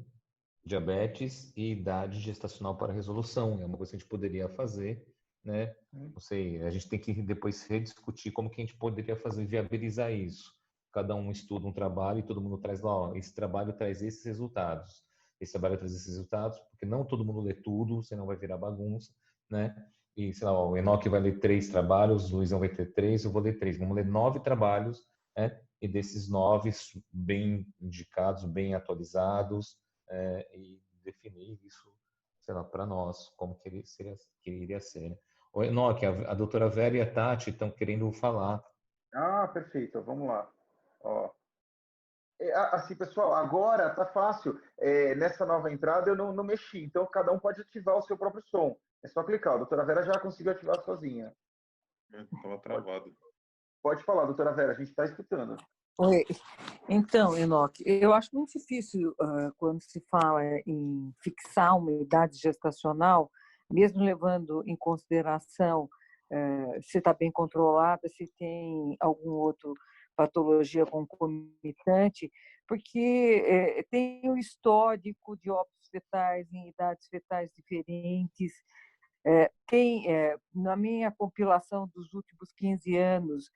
diabetes e idade gestacional para resolução. É uma coisa que a gente poderia fazer, né? Não sei, a gente tem que depois rediscutir como que a gente poderia fazer, viabilizar isso. Cada um estuda um trabalho e todo mundo traz lá, esse trabalho traz esses resultados. Esse trabalho traz esses resultados, porque não todo mundo lê tudo, senão vai virar bagunça, né? E, sei lá, o Enoque vai ler 3 trabalhos, o Luizão vai ter 3, eu vou ler 3. Vamos ler 9 trabalhos, né? E desses 9 bem indicados, bem atualizados, e definir isso, sei lá, para nós, como que ele iria ser, né? O Enoque, a doutora Vera e a Tati estão querendo falar. Perfeito. Vamos lá. Ó. Assim, pessoal, agora tá fácil. Nessa nova entrada eu não mexi, então cada um pode ativar o seu próprio som. É só clicar. A doutora Vera já conseguiu ativar sozinha. Estava travado. Pode falar, doutora Vera, a gente está escutando. Oi. Então, Enoque, eu acho muito difícil quando se fala em fixar uma idade gestacional, mesmo levando em consideração se está bem controlada, se tem algum outro patologia concomitante, porque tem o histórico de óbitos fetais em idades fetais diferentes. Na minha compilação dos últimos 15 anos,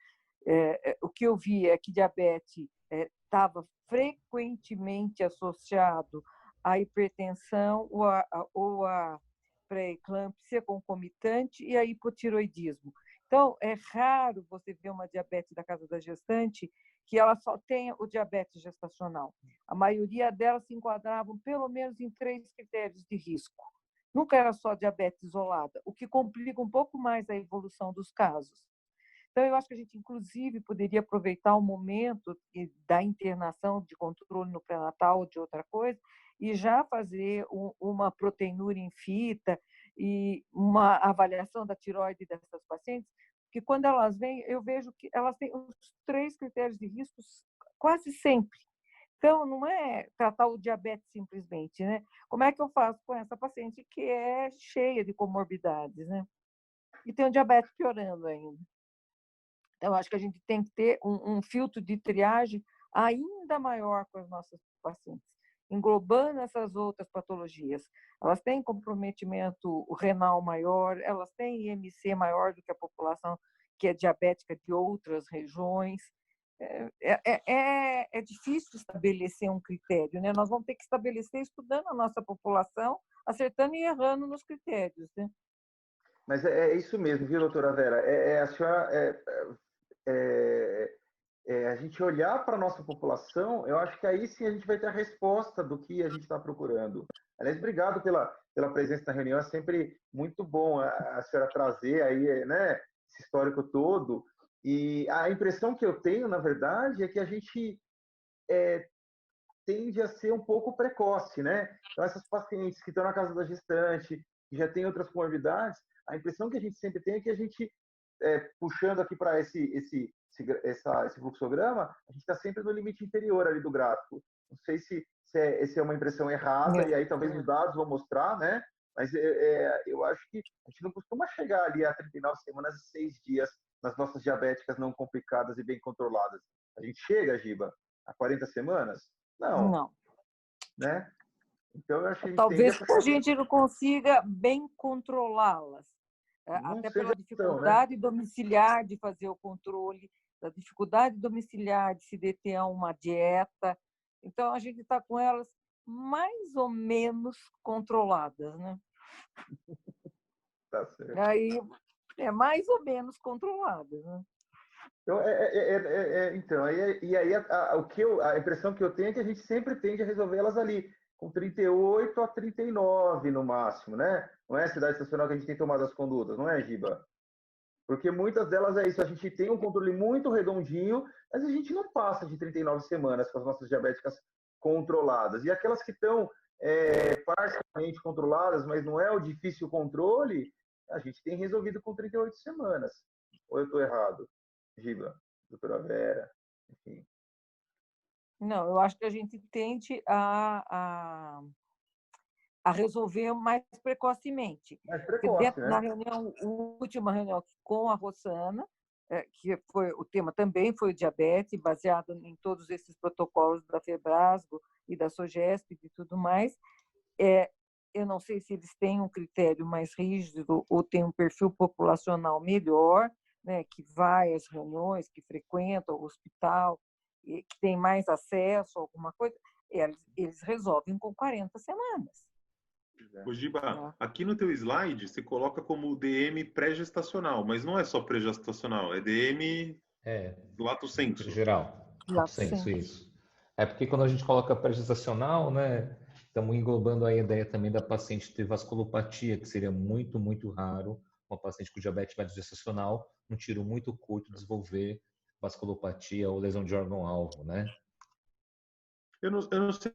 o que eu vi é que diabetes estava frequentemente associado à hipertensão ou à pré-eclâmpsia concomitante e a hipotiroidismo. Então, é raro você ver uma diabetes da casa da gestante que ela só tenha o diabetes gestacional. A maioria delas se enquadravam pelo menos em 3 critérios de risco. Nunca era só diabetes isolada, o que complica um pouco mais a evolução dos casos. Então, eu acho que a gente, inclusive, poderia aproveitar o momento da internação de controle no pré-natal ou de outra coisa e já fazer uma proteinúria em fita e uma avaliação da tireoide dessas pacientes, porque quando elas vêm, eu vejo que elas têm os 3 critérios de risco quase sempre. Então, não é tratar o diabetes simplesmente, né? Como é que eu faço com essa paciente que é cheia de comorbidades, né? E tem o diabetes piorando ainda. Então, acho que a gente tem que ter um filtro de triagem ainda maior com as nossas pacientes. englobando essas outras patologias. Elas têm comprometimento renal maior, elas têm IMC maior do que a população que é diabética de outras regiões. É difícil estabelecer um critério, né? Nós vamos ter que estabelecer estudando a nossa população, acertando e errando nos critérios, né? Mas é isso mesmo, viu, doutora Vera? A senhora, a gente olhar para a nossa população, eu acho que aí sim a gente vai ter a resposta do que a gente está procurando. Aliás, obrigado pela presença na reunião, é sempre muito bom a senhora trazer aí, né, esse histórico todo. E a impressão que eu tenho, na verdade, é que a gente tende a ser um pouco precoce, né? Então, essas pacientes que estão na casa da gestante, que já têm outras comorbidades, a impressão que a gente sempre tem é que a gente, puxando aqui para esse fluxograma, a gente está sempre no limite inferior ali do gráfico. Não sei se é uma impressão errada, e aí talvez os dados vão mostrar, né? Mas eu acho que a gente não costuma chegar ali a 39 semanas e 6 dias nas nossas diabéticas não complicadas e bem controladas. A gente chega, Giba, a 40 semanas? Não. Não. Né? Então, eu acho que talvez a gente não consiga bem controlá-las. Até pela dificuldade domiciliar de fazer o controle, da dificuldade domiciliar de se deter a uma dieta. Então, a gente está com elas mais ou menos controladas, né? Tá certo. Aí, mais ou menos controladas, né? Então, a impressão que eu tenho é que a gente sempre tende a resolver elas ali, com 38 a 39 no máximo, né? Não é a cidade estacional que a gente tem tomado as condutas, não é, Giba? Porque muitas delas é isso, a gente tem um controle muito redondinho, mas a gente não passa de 39 semanas com as nossas diabéticas controladas. E aquelas que estão parcialmente controladas, mas não é o difícil controle, a gente tem resolvido com 38 semanas. Ou eu estou errado? Giba, doutora Vera, enfim. Não, eu acho que a gente tende a resolver mais precocemente. Mais precoce, né? Na última reunião com a Rossana, que foi o tema também foi o diabetes, baseado em todos esses protocolos da Febrasgo e da Sogesp e tudo mais. Eu não sei se eles têm um critério mais rígido ou têm um perfil populacional melhor, né, que vai às reuniões, que frequenta o hospital, que tem mais acesso a alguma coisa, eles resolvem com 40 semanas. Ô, Giba, aqui no teu slide você coloca como DM pré-gestacional, mas não é só pré-gestacional, é DM lato sensu. Geral. Lato sensu, isso. É porque quando a gente coloca pré-gestacional, né, estamos englobando aí a ideia também da paciente ter vasculopatia, que seria muito, muito raro uma paciente com diabetes gestacional, um tiro muito curto, desenvolver vasculopatia ou lesão de órgão-alvo, né? Eu não sei,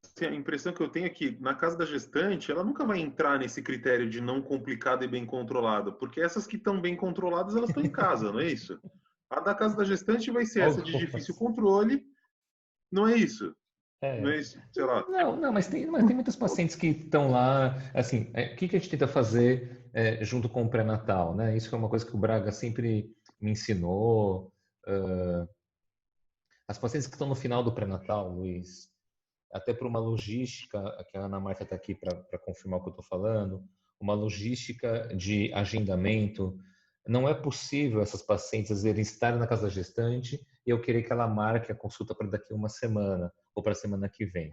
assim, a impressão que eu tenho é que na casa da gestante, ela nunca vai entrar nesse critério de não complicada e bem controlada, porque essas que estão bem controladas, elas estão em casa, não é isso? A da casa da gestante vai ser essa de difícil controle, não é isso? Não é isso, sei lá. Não, mas tem muitas pacientes que estão lá, assim, o que a gente tenta fazer junto com o pré-natal, né? Isso é uma coisa que o Braga sempre me ensinou. As pacientes que estão no final do pré-natal, Luiz, até por uma logística, que a Ana Marta está aqui para confirmar o que eu estou falando, uma logística de agendamento, não é possível essas pacientes às vezes estarem na casa da gestante e eu querer que ela marque a consulta para daqui a uma semana ou para a semana que vem.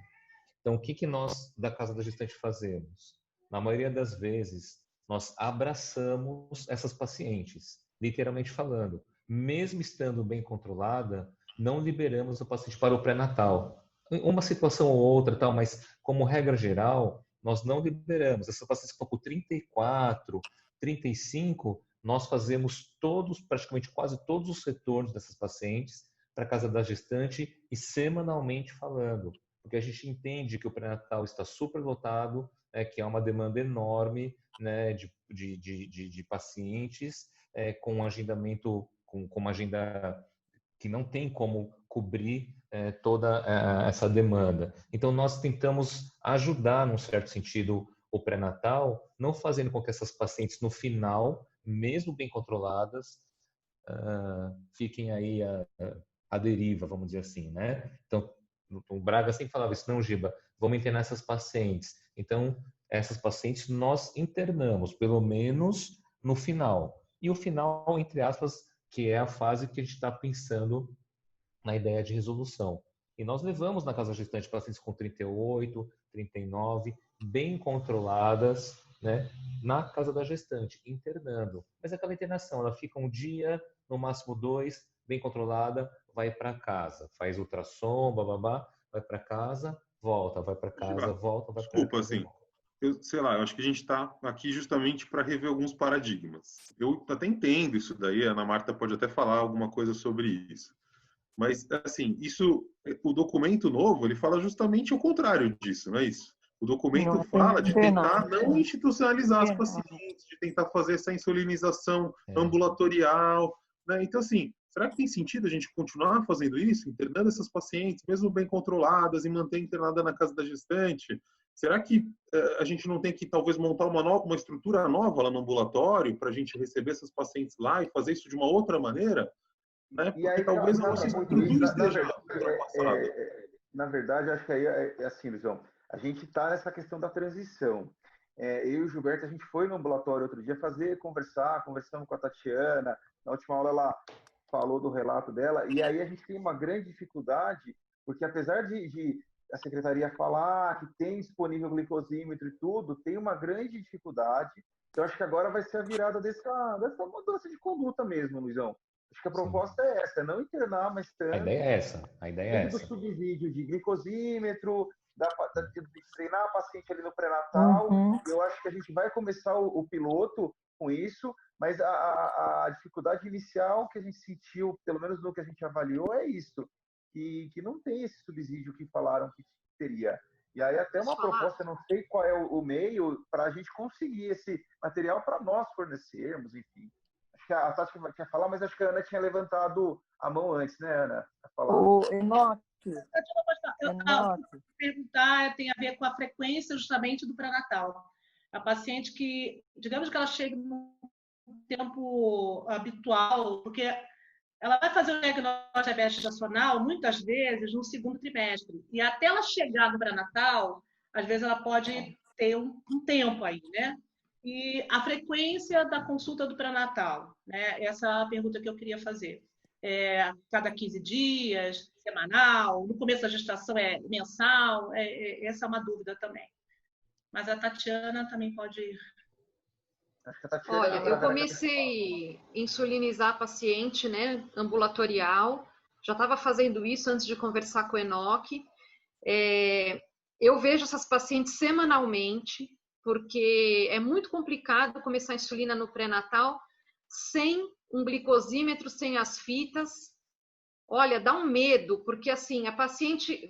Então, o que nós da casa da gestante fazemos? Na maioria das vezes, nós abraçamos essas pacientes, literalmente falando. Mesmo estando bem controlada, não liberamos o paciente para o pré-natal. Uma situação ou outra, tal, mas como regra geral, nós não liberamos. Essas pacientes que estão com 34, 35, nós fazemos praticamente quase todos os retornos dessas pacientes para a casa da gestante e semanalmente falando, porque a gente entende que o pré-natal está superlotado, que há uma demanda enorme, né, de pacientes com um agendamento, com uma agenda que não tem como cobrir toda essa demanda. Então, nós tentamos ajudar, num certo sentido, o pré-natal, não fazendo com que essas pacientes, no final, mesmo bem controladas, fiquem aí à deriva, vamos dizer assim, né? Então, o Braga sempre falava isso, não, Giba, vamos internar essas pacientes. Então, essas pacientes nós internamos, pelo menos no final. E o final, entre aspas, que é a fase que a gente está pensando na ideia de resolução. E nós levamos na casa gestante pacientes com 38, 39, bem controladas, né, na casa da gestante, internando. Mas aquela internação, ela fica um dia, no máximo 2, bem controlada, vai para casa, faz ultrassom, bababá, vai para casa, volta, vai para casa, volta, vai para casa. Desculpa, assim, eu sei lá, eu acho que a gente está aqui justamente para rever alguns paradigmas. Eu até entendo isso daí, a Ana Marta pode até falar alguma coisa sobre isso. Mas, assim, isso, o documento novo, ele fala justamente o contrário disso, não é isso? O documento fala de tentar não institucionalizar as pacientes, de tentar fazer essa insulinização ambulatorial, né? Então, assim, será que tem sentido a gente continuar fazendo isso, internando essas pacientes, mesmo bem controladas, e manter internada na casa da gestante? Será que a gente não tem que, talvez, montar uma estrutura nova lá no ambulatório para a gente receber essas pacientes lá e fazer isso de uma outra maneira? Né? Porque aí, talvez a nossa estrutura esteja ultrapassada. Na verdade, acho que aí é assim, Luizão, a gente está nessa questão da transição. Eu e o Gilberto, a gente foi no ambulatório outro dia conversamos com a Tatiana, na última aula ela falou do relato dela, e aí a gente tem uma grande dificuldade, porque apesar de a secretaria falar que tem disponível glicosímetro e tudo, tem uma grande dificuldade. Então, acho que agora vai ser a virada dessa mudança de conduta mesmo, Luizão. Acho que a proposta é essa, não internar mais tanto. A ideia é essa. A ideia é essa. Do subsídio de glicosímetro, de treinar a paciente ali no pré-natal. Eu acho que a gente vai começar o piloto com isso, mas a dificuldade inicial que a gente sentiu, pelo menos no que a gente avaliou, é isso, que não tem esse subsídio que falaram que teria. E aí até uma proposta, não sei qual é o meio, para a gente conseguir esse material para nós fornecermos, enfim. Acho que a Tati tinha falado, mas acho que a Ana tinha levantado a mão antes, né, Ana? O Enoque. Perguntar tem a ver com a frequência justamente do pré-natal. A paciente que, digamos que ela chegue no tempo habitual, porque ela vai fazer o diagnóstico de diabetes gestacional muitas vezes no segundo trimestre. E até ela chegar no pré-natal, às vezes ela pode ter um tempo aí, né? E a frequência da consulta do pré-natal, né? Essa é a pergunta que eu queria fazer. Cada 15 dias, semanal, no começo da gestação é mensal? Essa é uma dúvida também. Mas a Tatiana também pode... Olha, eu comecei a insulinizar a paciente, né, ambulatorial, já estava fazendo isso antes de conversar com o Enoque. Eu vejo essas pacientes semanalmente, porque é muito complicado começar a insulina no pré-natal sem um glicosímetro, sem as fitas. Olha, dá um medo, porque assim, a paciente,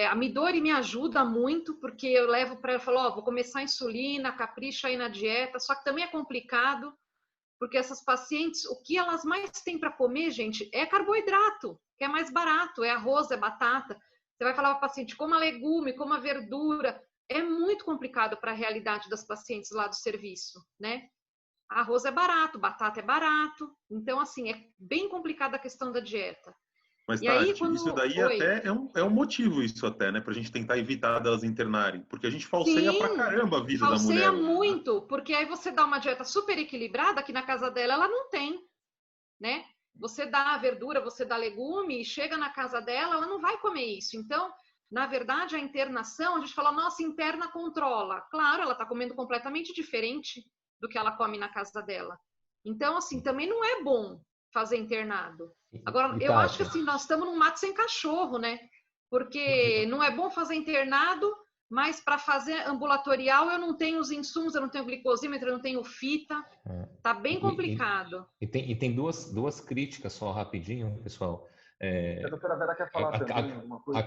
a Midori me ajuda muito, porque eu levo para ela e falo, vou começar a insulina, capricha aí na dieta, só que também é complicado, porque essas pacientes, o que elas mais têm para comer, gente, é carboidrato, que é mais barato, é arroz, é batata. Você vai falar para a paciente, coma legume, coma verdura. É muito complicado para a realidade das pacientes lá do serviço, né? Arroz é barato, batata é barato. Então, assim, é bem complicada a questão da dieta. Mas, Tati, isso daí até é um motivo, isso até, né? Pra gente tentar evitar delas internarem. Porque a gente falseia pra caramba a vida da mulher. Falseia muito, porque aí você dá uma dieta super equilibrada, que na casa dela ela não tem, né? Você dá verdura, você dá legume, e chega na casa dela, ela não vai comer isso. Então, na verdade, a internação, a gente fala, nossa, interna controla. Claro, ela tá comendo completamente diferente do que ela come na casa dela. Então, assim, também não é bom fazer internado. Agora, eu acho que assim, nós estamos num mato sem cachorro, né? Porque não é bom fazer internado, mas para fazer ambulatorial eu não tenho os insumos, eu não tenho glicosímetro, eu não tenho fita. Tá bem complicado. E tem duas críticas só rapidinho, pessoal. A doutora Vera quer falar também alguma coisa?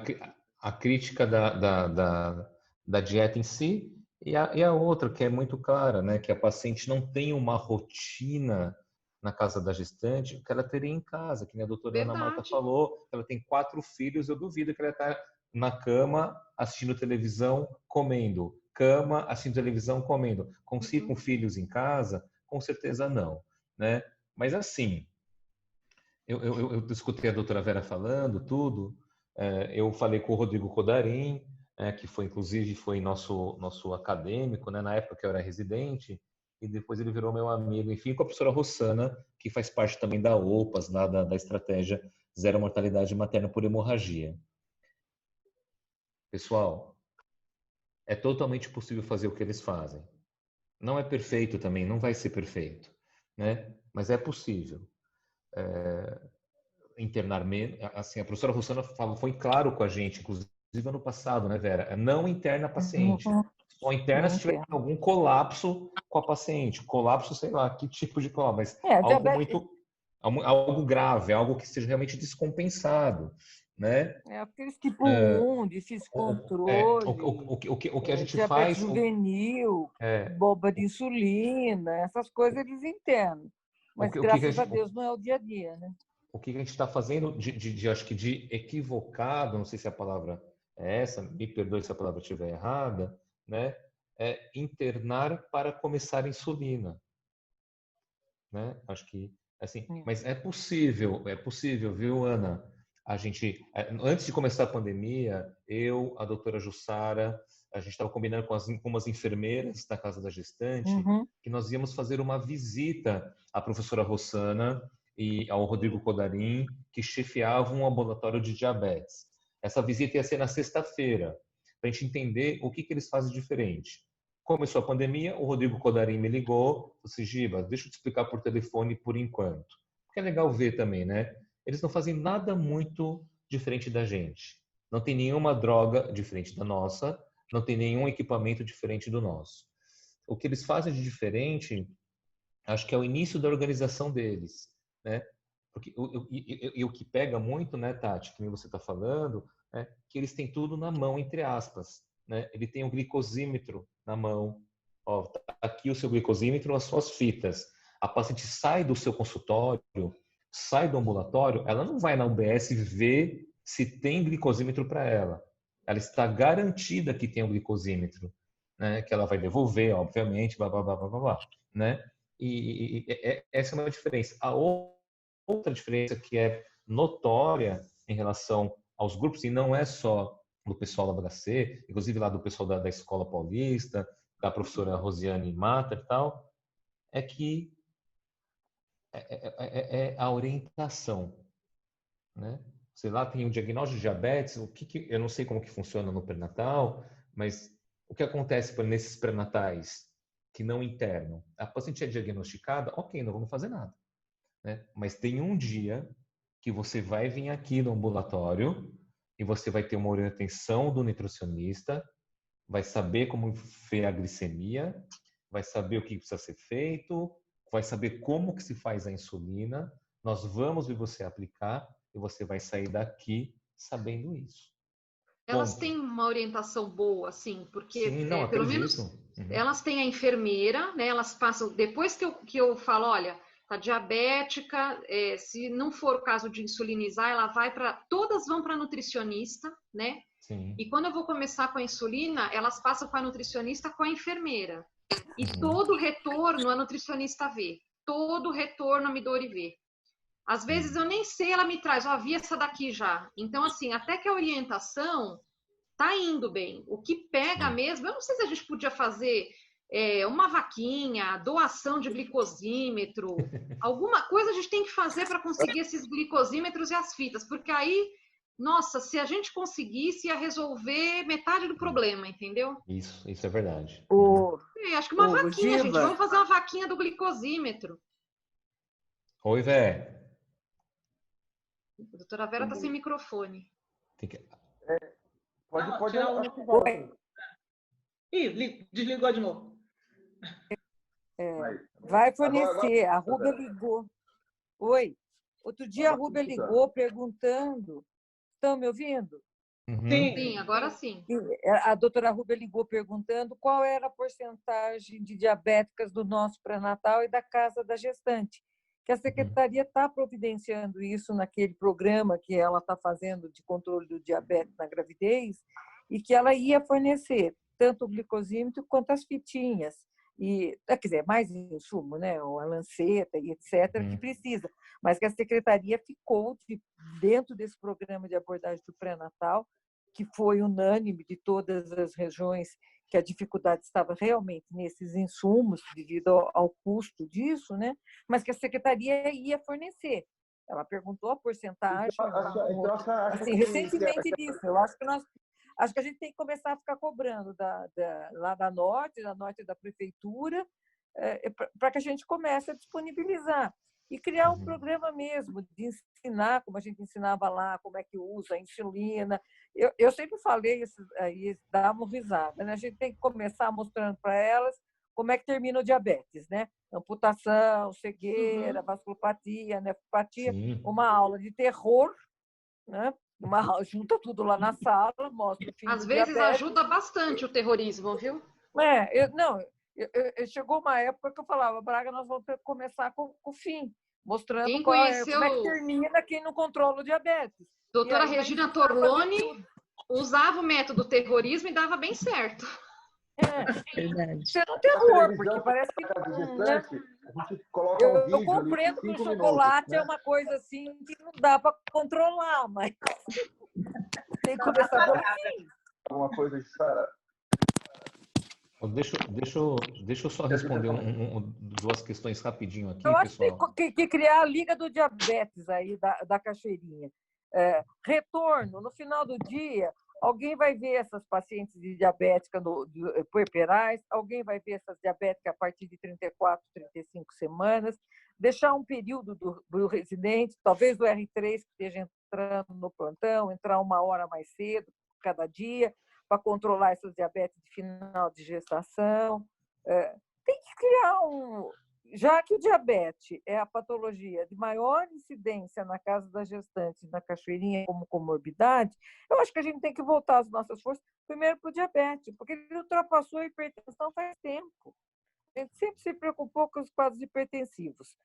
A crítica da dieta em si e a outra, que é muito clara, né? Que a paciente não tem uma rotina na casa da gestante, que ela teria em casa, que a doutora Ana Marta falou, ela tem 4 filhos, eu duvido que ela está na cama assistindo televisão, comendo. Cama, assistindo televisão, comendo. Com 5 filhos em casa, com certeza não, né? Mas assim, eu escutei a doutora Vera falando tudo, Eu falei com o Rodrigo Codarim, que foi inclusive foi nosso acadêmico, né, na época que eu era residente, e depois ele virou meu amigo, enfim, com a professora Rossana, que faz parte também da OPAS, lá da estratégia Zero Mortalidade Materna por Hemorragia. Pessoal, é totalmente possível fazer o que eles fazem. Não é perfeito também, não vai ser perfeito, né? Mas é possível. Internar menos, assim, a professora Rossana foi claro com a gente, inclusive ano passado, né, Vera? Não interna paciente. Só interna se tiver algum colapso com a paciente. Colapso, sei lá, que tipo de colapso, mas algo grave, algo que seja realmente descompensado, né? Aqueles tipo 1, difícil controle, o que a gente diabetes faz... juvenil, boba de insulina, essas coisas eles internam. Mas, graças a Deus, não é o dia a dia, né? O que a gente está fazendo acho que de equivocado, não sei se a palavra é essa, me perdoe se a palavra estiver errada, né? É internar para começar a insulina, né? Acho que assim, mas é possível, viu, Ana? A gente, antes de começar a pandemia, eu, a doutora Jussara, a gente estava combinando com umas enfermeiras da casa da gestante que nós íamos fazer uma visita à professora Rossana e ao Rodrigo Codarim, que chefiavam um ambulatório de diabetes. Essa visita ia ser na sexta-feira, para a gente entender o que eles fazem diferente. Começou a pandemia, o Rodrigo Codarim me ligou, disse, Giba, deixa eu te explicar por telefone por enquanto. Porque é legal ver também, né? Eles não fazem nada muito diferente da gente. Não tem nenhuma droga diferente da nossa, não tem nenhum equipamento diferente do nosso. O que eles fazem de diferente, acho que é o início da organização deles, né? Porque o que pega muito, né, Tati, que você está falando, é que eles têm tudo na mão, entre aspas, né? Ele tem um glicosímetro na mão. Ó, tá aqui o seu glicosímetro, as suas fitas. A paciente sai do seu consultório, sai do ambulatório, ela não vai na UBS ver se tem glicosímetro para ela. Ela está garantida que tem um glicosímetro, né? Que ela vai devolver, obviamente, blá, blá, blá, blá, blá, né? Essa é uma diferença. A outra diferença que é notória em relação aos grupos, e não é só do pessoal da HC, inclusive lá do pessoal da Escola Paulista, da professora Rosiane Mata e tal, é que é a orientação, né? Sei lá, tem um diagnóstico de diabetes, eu não sei como que funciona no pré-natal, mas o que acontece nesses pré-natais que não internam? A paciente é diagnosticada, ok, não vamos fazer nada, né? Mas tem um dia que você vai vir aqui no ambulatório e você vai ter uma orientação do nutricionista, vai saber como ver a glicemia, vai saber o que precisa ser feito, vai saber como que se faz a insulina, nós vamos ver você aplicar e você vai sair daqui sabendo isso. Elas têm uma orientação boa, assim, porque sim, não, pelo menos elas têm a enfermeira, né? Elas passam, depois que eu falo, olha, tá diabética, se não for o caso de insulinizar, ela vai todas vão para nutricionista, né? Sim. E quando eu vou começar com a insulina, elas passam para a nutricionista com a enfermeira. E todo retorno a nutricionista vê. Todo retorno a Midori vê. Às vezes eu nem sei, ela me traz, ó, vi essa daqui já. Então, assim, até que a orientação tá indo bem. O que pega mesmo, eu não sei se a gente podia fazer uma vaquinha, doação de glicosímetro, alguma coisa a gente tem que fazer para conseguir esses glicosímetros e as fitas, porque aí, nossa, se a gente conseguisse, ia resolver metade do problema, entendeu? Isso é verdade. Acho que uma vaquinha, Giba. gente. Vamos fazer uma vaquinha do glicosímetro. Oi, Vé. A doutora Vera está sem microfone. Pode tirar o microfone. Ih, desligou de novo. Vai fornecer. A Rúbia ligou. Oi. Outro dia a Rúbia ligou perguntando. Estão me ouvindo? Sim, agora sim. A doutora Rúbia ligou perguntando qual era a porcentagem de diabéticas do nosso pré-natal e da casa da gestante. Que a secretaria está providenciando isso naquele programa que ela está fazendo de controle do diabetes na gravidez e que ela ia fornecer tanto o glicosímetro quanto as fitinhas. quer dizer, mais insumo, né? A lanceta e etc., que precisa. Mas que a secretaria ficou dentro desse programa de abordagem do pré-natal, que foi unânime de todas as regiões, que a dificuldade estava realmente nesses insumos, devido ao custo disso, né? Mas que a secretaria ia fornecer. Ela perguntou a porcentagem, assim, recentemente disso. Eu acho que a gente tem que começar a ficar cobrando lá da Norte da prefeitura, para que a gente comece a disponibilizar e criar um programa mesmo de ensinar, como a gente ensinava lá, como é que usa a insulina. Eu sempre falei isso aí, dava risada, né? A gente tem que começar mostrando para elas como é que termina o diabetes, né? Amputação, cegueira, vasculopatia, nefropatia, uma aula de terror, né? Junta tudo lá na sala, mostra o fim Às do vezes diabetes. ajuda bastante o terrorismo, viu? Chegou uma época que eu falava, Braga, nós vamos ter que começar com o fim, mostrando Quem como é conheceu que termina quem não controla o diabetes. Doutora Regina Torloni usava o método terrorismo e dava bem certo. Isso é um terror, porque parece que... Né? A gente coloca um vídeo, eu compreendo que o chocolate minutos, né? é uma coisa assim que não dá para controlar, mas tem que começar pelo fim. Alguma coisa de Sara? Deixa eu só responder duas questões rapidinho aqui, eu acho pessoal. Que criar a Liga do Diabetes aí da Cachoeirinha. Retorno, no final do dia, alguém vai ver essas pacientes de diabética puerperais, alguém vai ver essas diabéticas a partir de 34, 35 semanas, deixar um período do residente, talvez do R3 que esteja entrando no plantão, entrar 1 hora mais cedo cada dia, para controlar essas diabetes de final de gestação. Tem que criar já que o diabetes é a patologia de maior incidência na casa da gestante, na Cachoeirinha, como comorbidade, eu acho que a gente tem que voltar as nossas forças primeiro para o diabetes, porque ele ultrapassou a hipertensão faz tempo. A gente sempre se preocupou com os quadros hipertensivos.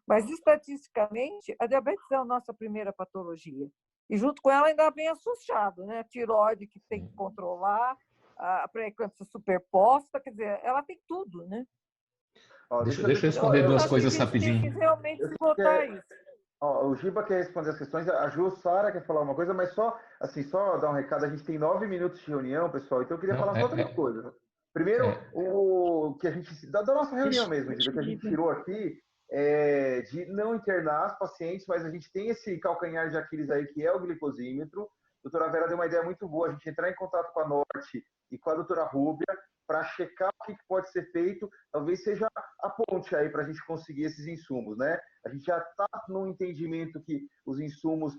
Mas, estatisticamente, a diabetes é a nossa primeira patologia. E, junto com ela, ainda vem associado, né? A tireoide, que tem que controlar, a pré-eclâmpsia superposta, quer dizer, ela tem tudo, né? Deixa eu responder duas coisas rapidinho. Tem que realmente botar isso. O Giba quer responder as questões, a Ju, Sara quer falar uma coisa, mas só dar um recado, a gente tem 9 minutos de reunião, pessoal, então eu queria falar só outra coisa. Primeiro, o que a gente, da nossa reunião mesmo, Giba, que a gente tirou aqui, de não internar as pacientes, mas a gente tem esse calcanhar de Aquiles aí, que é o glicosímetro. A doutora Vera deu uma ideia muito boa, a gente entrar em contato com a Norte e com a doutora Rúbia, para checar o que pode ser feito, talvez seja a ponte aí para a gente conseguir esses insumos, né? A gente já está no entendimento que os insumos,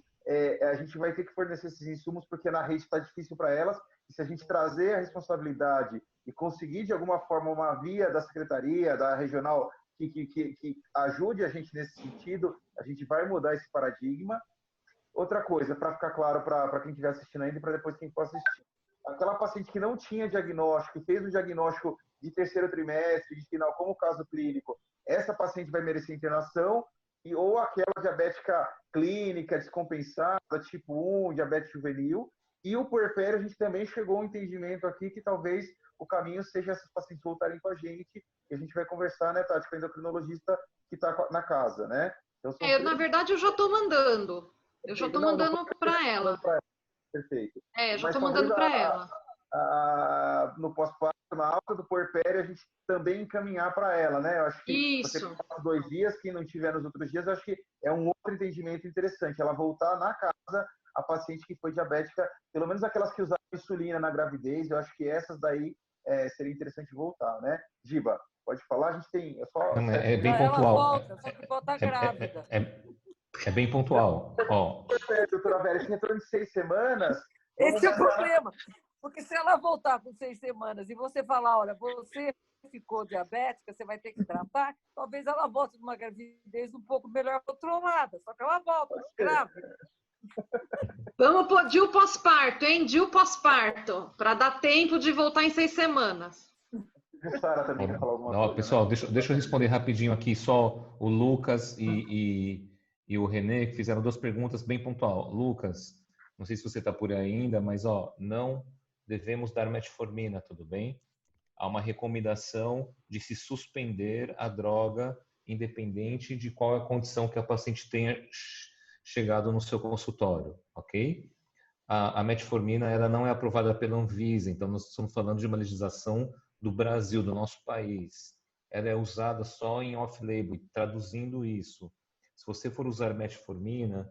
a gente vai ter que fornecer esses insumos porque na rede está difícil para elas, e se a gente trazer a responsabilidade e conseguir de alguma forma uma via da secretaria, da regional, que ajude a gente nesse sentido, a gente vai mudar esse paradigma. Outra coisa, para ficar claro para quem estiver assistindo ainda e para depois quem for assistir. Aquela paciente que não tinha diagnóstico, fez o diagnóstico de terceiro trimestre, de final, como caso clínico, essa paciente vai merecer internação, ou aquela diabética clínica, descompensada, tipo 1, diabetes juvenil, e o puerpério, a gente também chegou a um entendimento aqui que talvez o caminho seja essas pacientes voltarem com a gente, e a gente vai conversar, né, Tati, com a endocrinologista que está na casa, né? Então, na verdade, eu já estou mandando. Eu já estou mandando para ela. Perfeito. Já estou mandando para ela. No pós-parto, na alta do puerpério, a gente também encaminhar para ela, né? Eu acho que você passa 2 dias, quem não tiver nos outros dias, eu acho que é um outro entendimento interessante. Ela voltar na casa, a paciente que foi diabética, pelo menos aquelas que usaram insulina na gravidez, eu acho que essas daí seria interessante voltar, né? Giba, pode falar? A gente tem... É bem pontual. Ela volta, só que volta grávida. É bem pontual. Doutora Vera, esse retorno de 6 semanas... Esse é o problema. Porque se ela voltar com 6 semanas e você falar, olha, você ficou diabética, você vai ter que tratar, talvez ela volte de uma gravidez um pouco melhor controlada, só que ela volta grávida. Vamos pôr DIU pós-parto, hein? DIU pós-parto, para dar tempo de voltar em 6 semanas. Sara também quer falar alguma coisa. Pessoal, deixa eu responder rapidinho aqui, só o Lucas e o René, que fizeram 2 perguntas bem pontual. Lucas, não sei se você está por aí ainda, mas não devemos dar metformina, tudo bem? há uma recomendação de se suspender a droga, independente de qual é a condição que a paciente tenha chegado no seu consultório, ok? A metformina, ela não é aprovada pela Anvisa, então nós estamos falando de uma legislação do Brasil, do nosso país. Ela é usada só em off-label, traduzindo isso. Se você for usar metformina,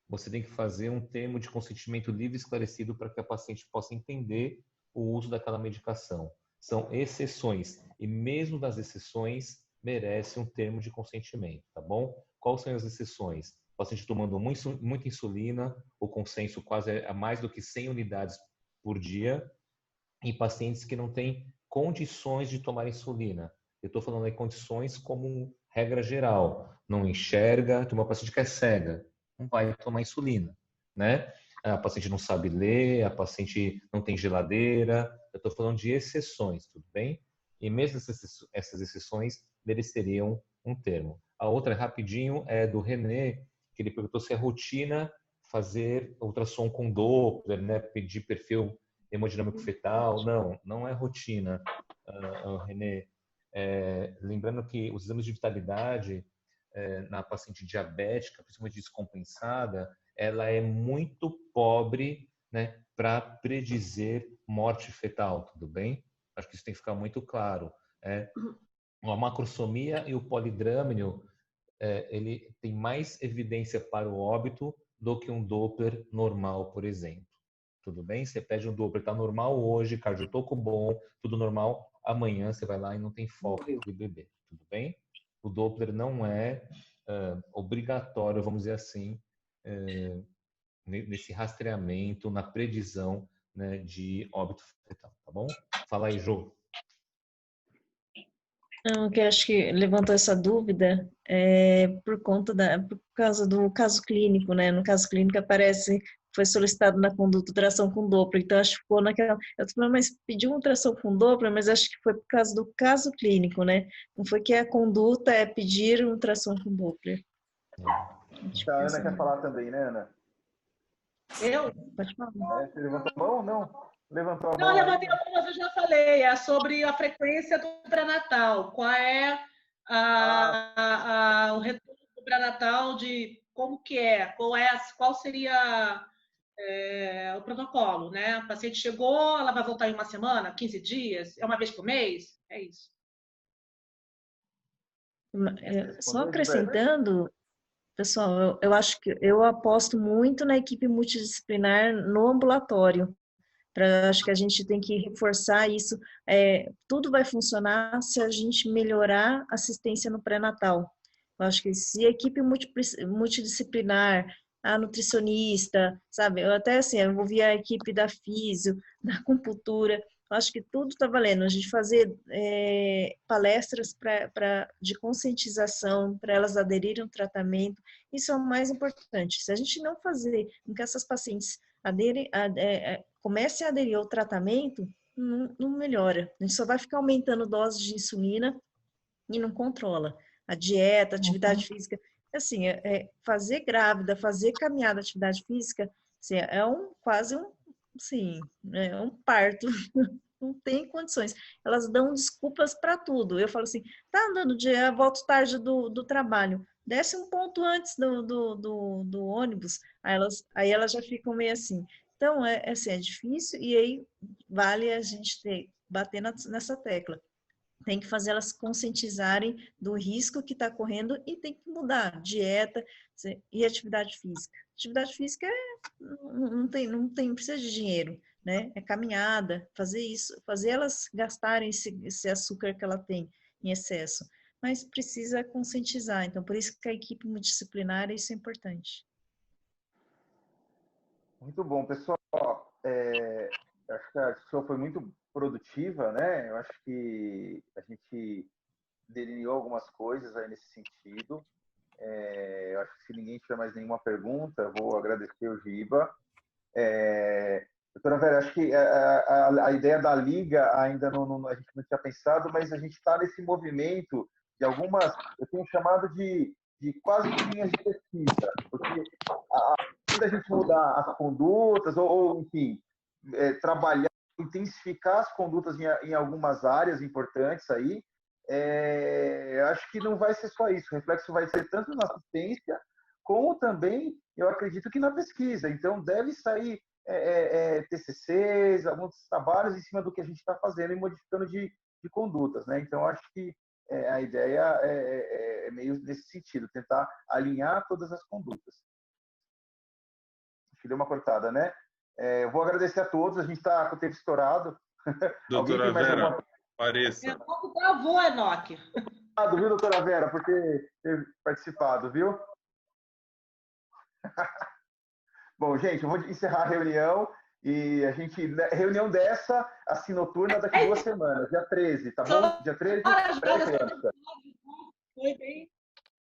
você tem que fazer um termo de consentimento livre e esclarecido para que a paciente possa entender o uso daquela medicação. São exceções, e mesmo das exceções, merece um termo de consentimento, tá bom? Quais são as exceções? O paciente tomando muita insulina, o consenso quase a mais do que 100 unidades por dia, e pacientes que não têm condições de tomar insulina. Eu estou falando em condições como regra geral. Não enxerga, tem uma paciente que é cega, não vai tomar insulina, né? A paciente não sabe ler, a paciente não tem geladeira. Eu estou falando de exceções, tudo bem? E mesmo essas exceções mereceriam um termo. A outra, rapidinho, é do René, que ele perguntou se é rotina fazer ultrassom com Doppler, né? Pedir perfil hemodinâmico fetal. Não, não é rotina, René. Lembrando que os exames de vitalidade na paciente diabética, principalmente descompensada, ela é muito pobre, né, para predizer morte fetal, tudo bem? Acho que isso tem que ficar muito claro. A macrosomia e o polidrâmino, ele tem mais evidência para o óbito do que um Doppler normal, por exemplo. Tudo bem? Você pede um Doppler, está normal hoje, cardiotoco bom, tudo normal. Amanhã você vai lá e não tem foco de bebê. Tudo bem? O Doppler não é obrigatório, vamos dizer assim, nesse rastreamento, na predição, né, de óbito fetal, tá bom? Fala aí, Jô. Não, que acho que levantou essa dúvida por causa do caso clínico, né? No caso clínico aparece, foi solicitado na conduta ultrassom com Doppler, então acho que ficou naquela, eu tô falando, mas pediu um ultrassom com Doppler, mas acho que foi por causa do caso clínico, né? Não foi que a conduta é pedir um ultrassom com Doppler. A Ana quer falar também, né, Ana? Eu? Pode falar. Você levantou a mão? Não. Levantou a mão. Não, levantei a mão, mas eu já falei. É sobre a frequência do pré-natal. Qual é o retorno do pré-natal, de como que é? Qual seria o protocolo, né? A paciente chegou, ela vai voltar em uma semana, 15 dias? É uma vez por mês? É isso. Só acrescentando, pessoal, eu acho que eu aposto muito na equipe multidisciplinar no ambulatório. Acho que a gente tem que reforçar isso. Tudo vai funcionar se a gente melhorar a assistência no pré-natal. Eu acho que se a equipe multidisciplinar, a nutricionista, sabe? Eu até assim, eu envolvi a equipe da físio, da acupuntura. Eu acho que tudo está valendo. A gente fazer palestras de conscientização para elas aderirem ao tratamento, isso é o mais importante. Se a gente não fazer com que essas pacientes comece a aderir ao tratamento, não melhora. A gente só vai ficar aumentando doses de insulina e não controla. A dieta, a atividade física, assim, fazer grávida, fazer caminhada, atividade física, assim, quase um parto. Não tem condições. Elas dão desculpas para tudo. Eu falo assim, tá andando dia, volto tarde do trabalho, desce um ponto antes do ônibus, aí elas já ficam meio assim. Então, assim, é difícil, e aí vale a gente bater nessa tecla. Tem que fazer elas conscientizarem do risco que está correndo e tem que mudar dieta e atividade física. Atividade física não precisa de dinheiro, né? É caminhada, fazer isso, fazer elas gastarem esse açúcar que ela tem em excesso. Mas precisa conscientizar. Então, por isso que a equipe multidisciplinar, isso é importante. Muito bom, pessoal. Acho que a discussão foi muito produtiva, né? Eu acho que a gente delineou algumas coisas aí nesse sentido. Eu acho que se ninguém tiver mais nenhuma pergunta, eu vou agradecer o Giba. Doutora Vera, acho que a ideia da liga ainda a gente não tinha pensado, mas a gente está nesse movimento de algumas, eu tenho chamado de quase linhas de pesquisa, porque quando a gente mudar as condutas, ou enfim, trabalhar intensificar as condutas em algumas áreas importantes aí. Acho que não vai ser só isso. O reflexo vai ser tanto na assistência, como também, eu acredito que na pesquisa. Então, deve sair TCCs, alguns trabalhos em cima do que a gente está fazendo e modificando de condutas, né? Então, acho que a ideia é meio nesse sentido, tentar alinhar todas as condutas. Acho que deu uma cortada, né? Eu vou agradecer a todos, a gente está com o tempo estourado. Doutora Vera, pareça. Travou, Enoque. Obrigado, viu, doutora Vera, por ter participado, viu? Bom, gente, eu vou encerrar a reunião e reunião dessa, assim, noturna, daqui 2 semanas, dia 13, tá bom? Dia 13, pré-criança. Foi bem.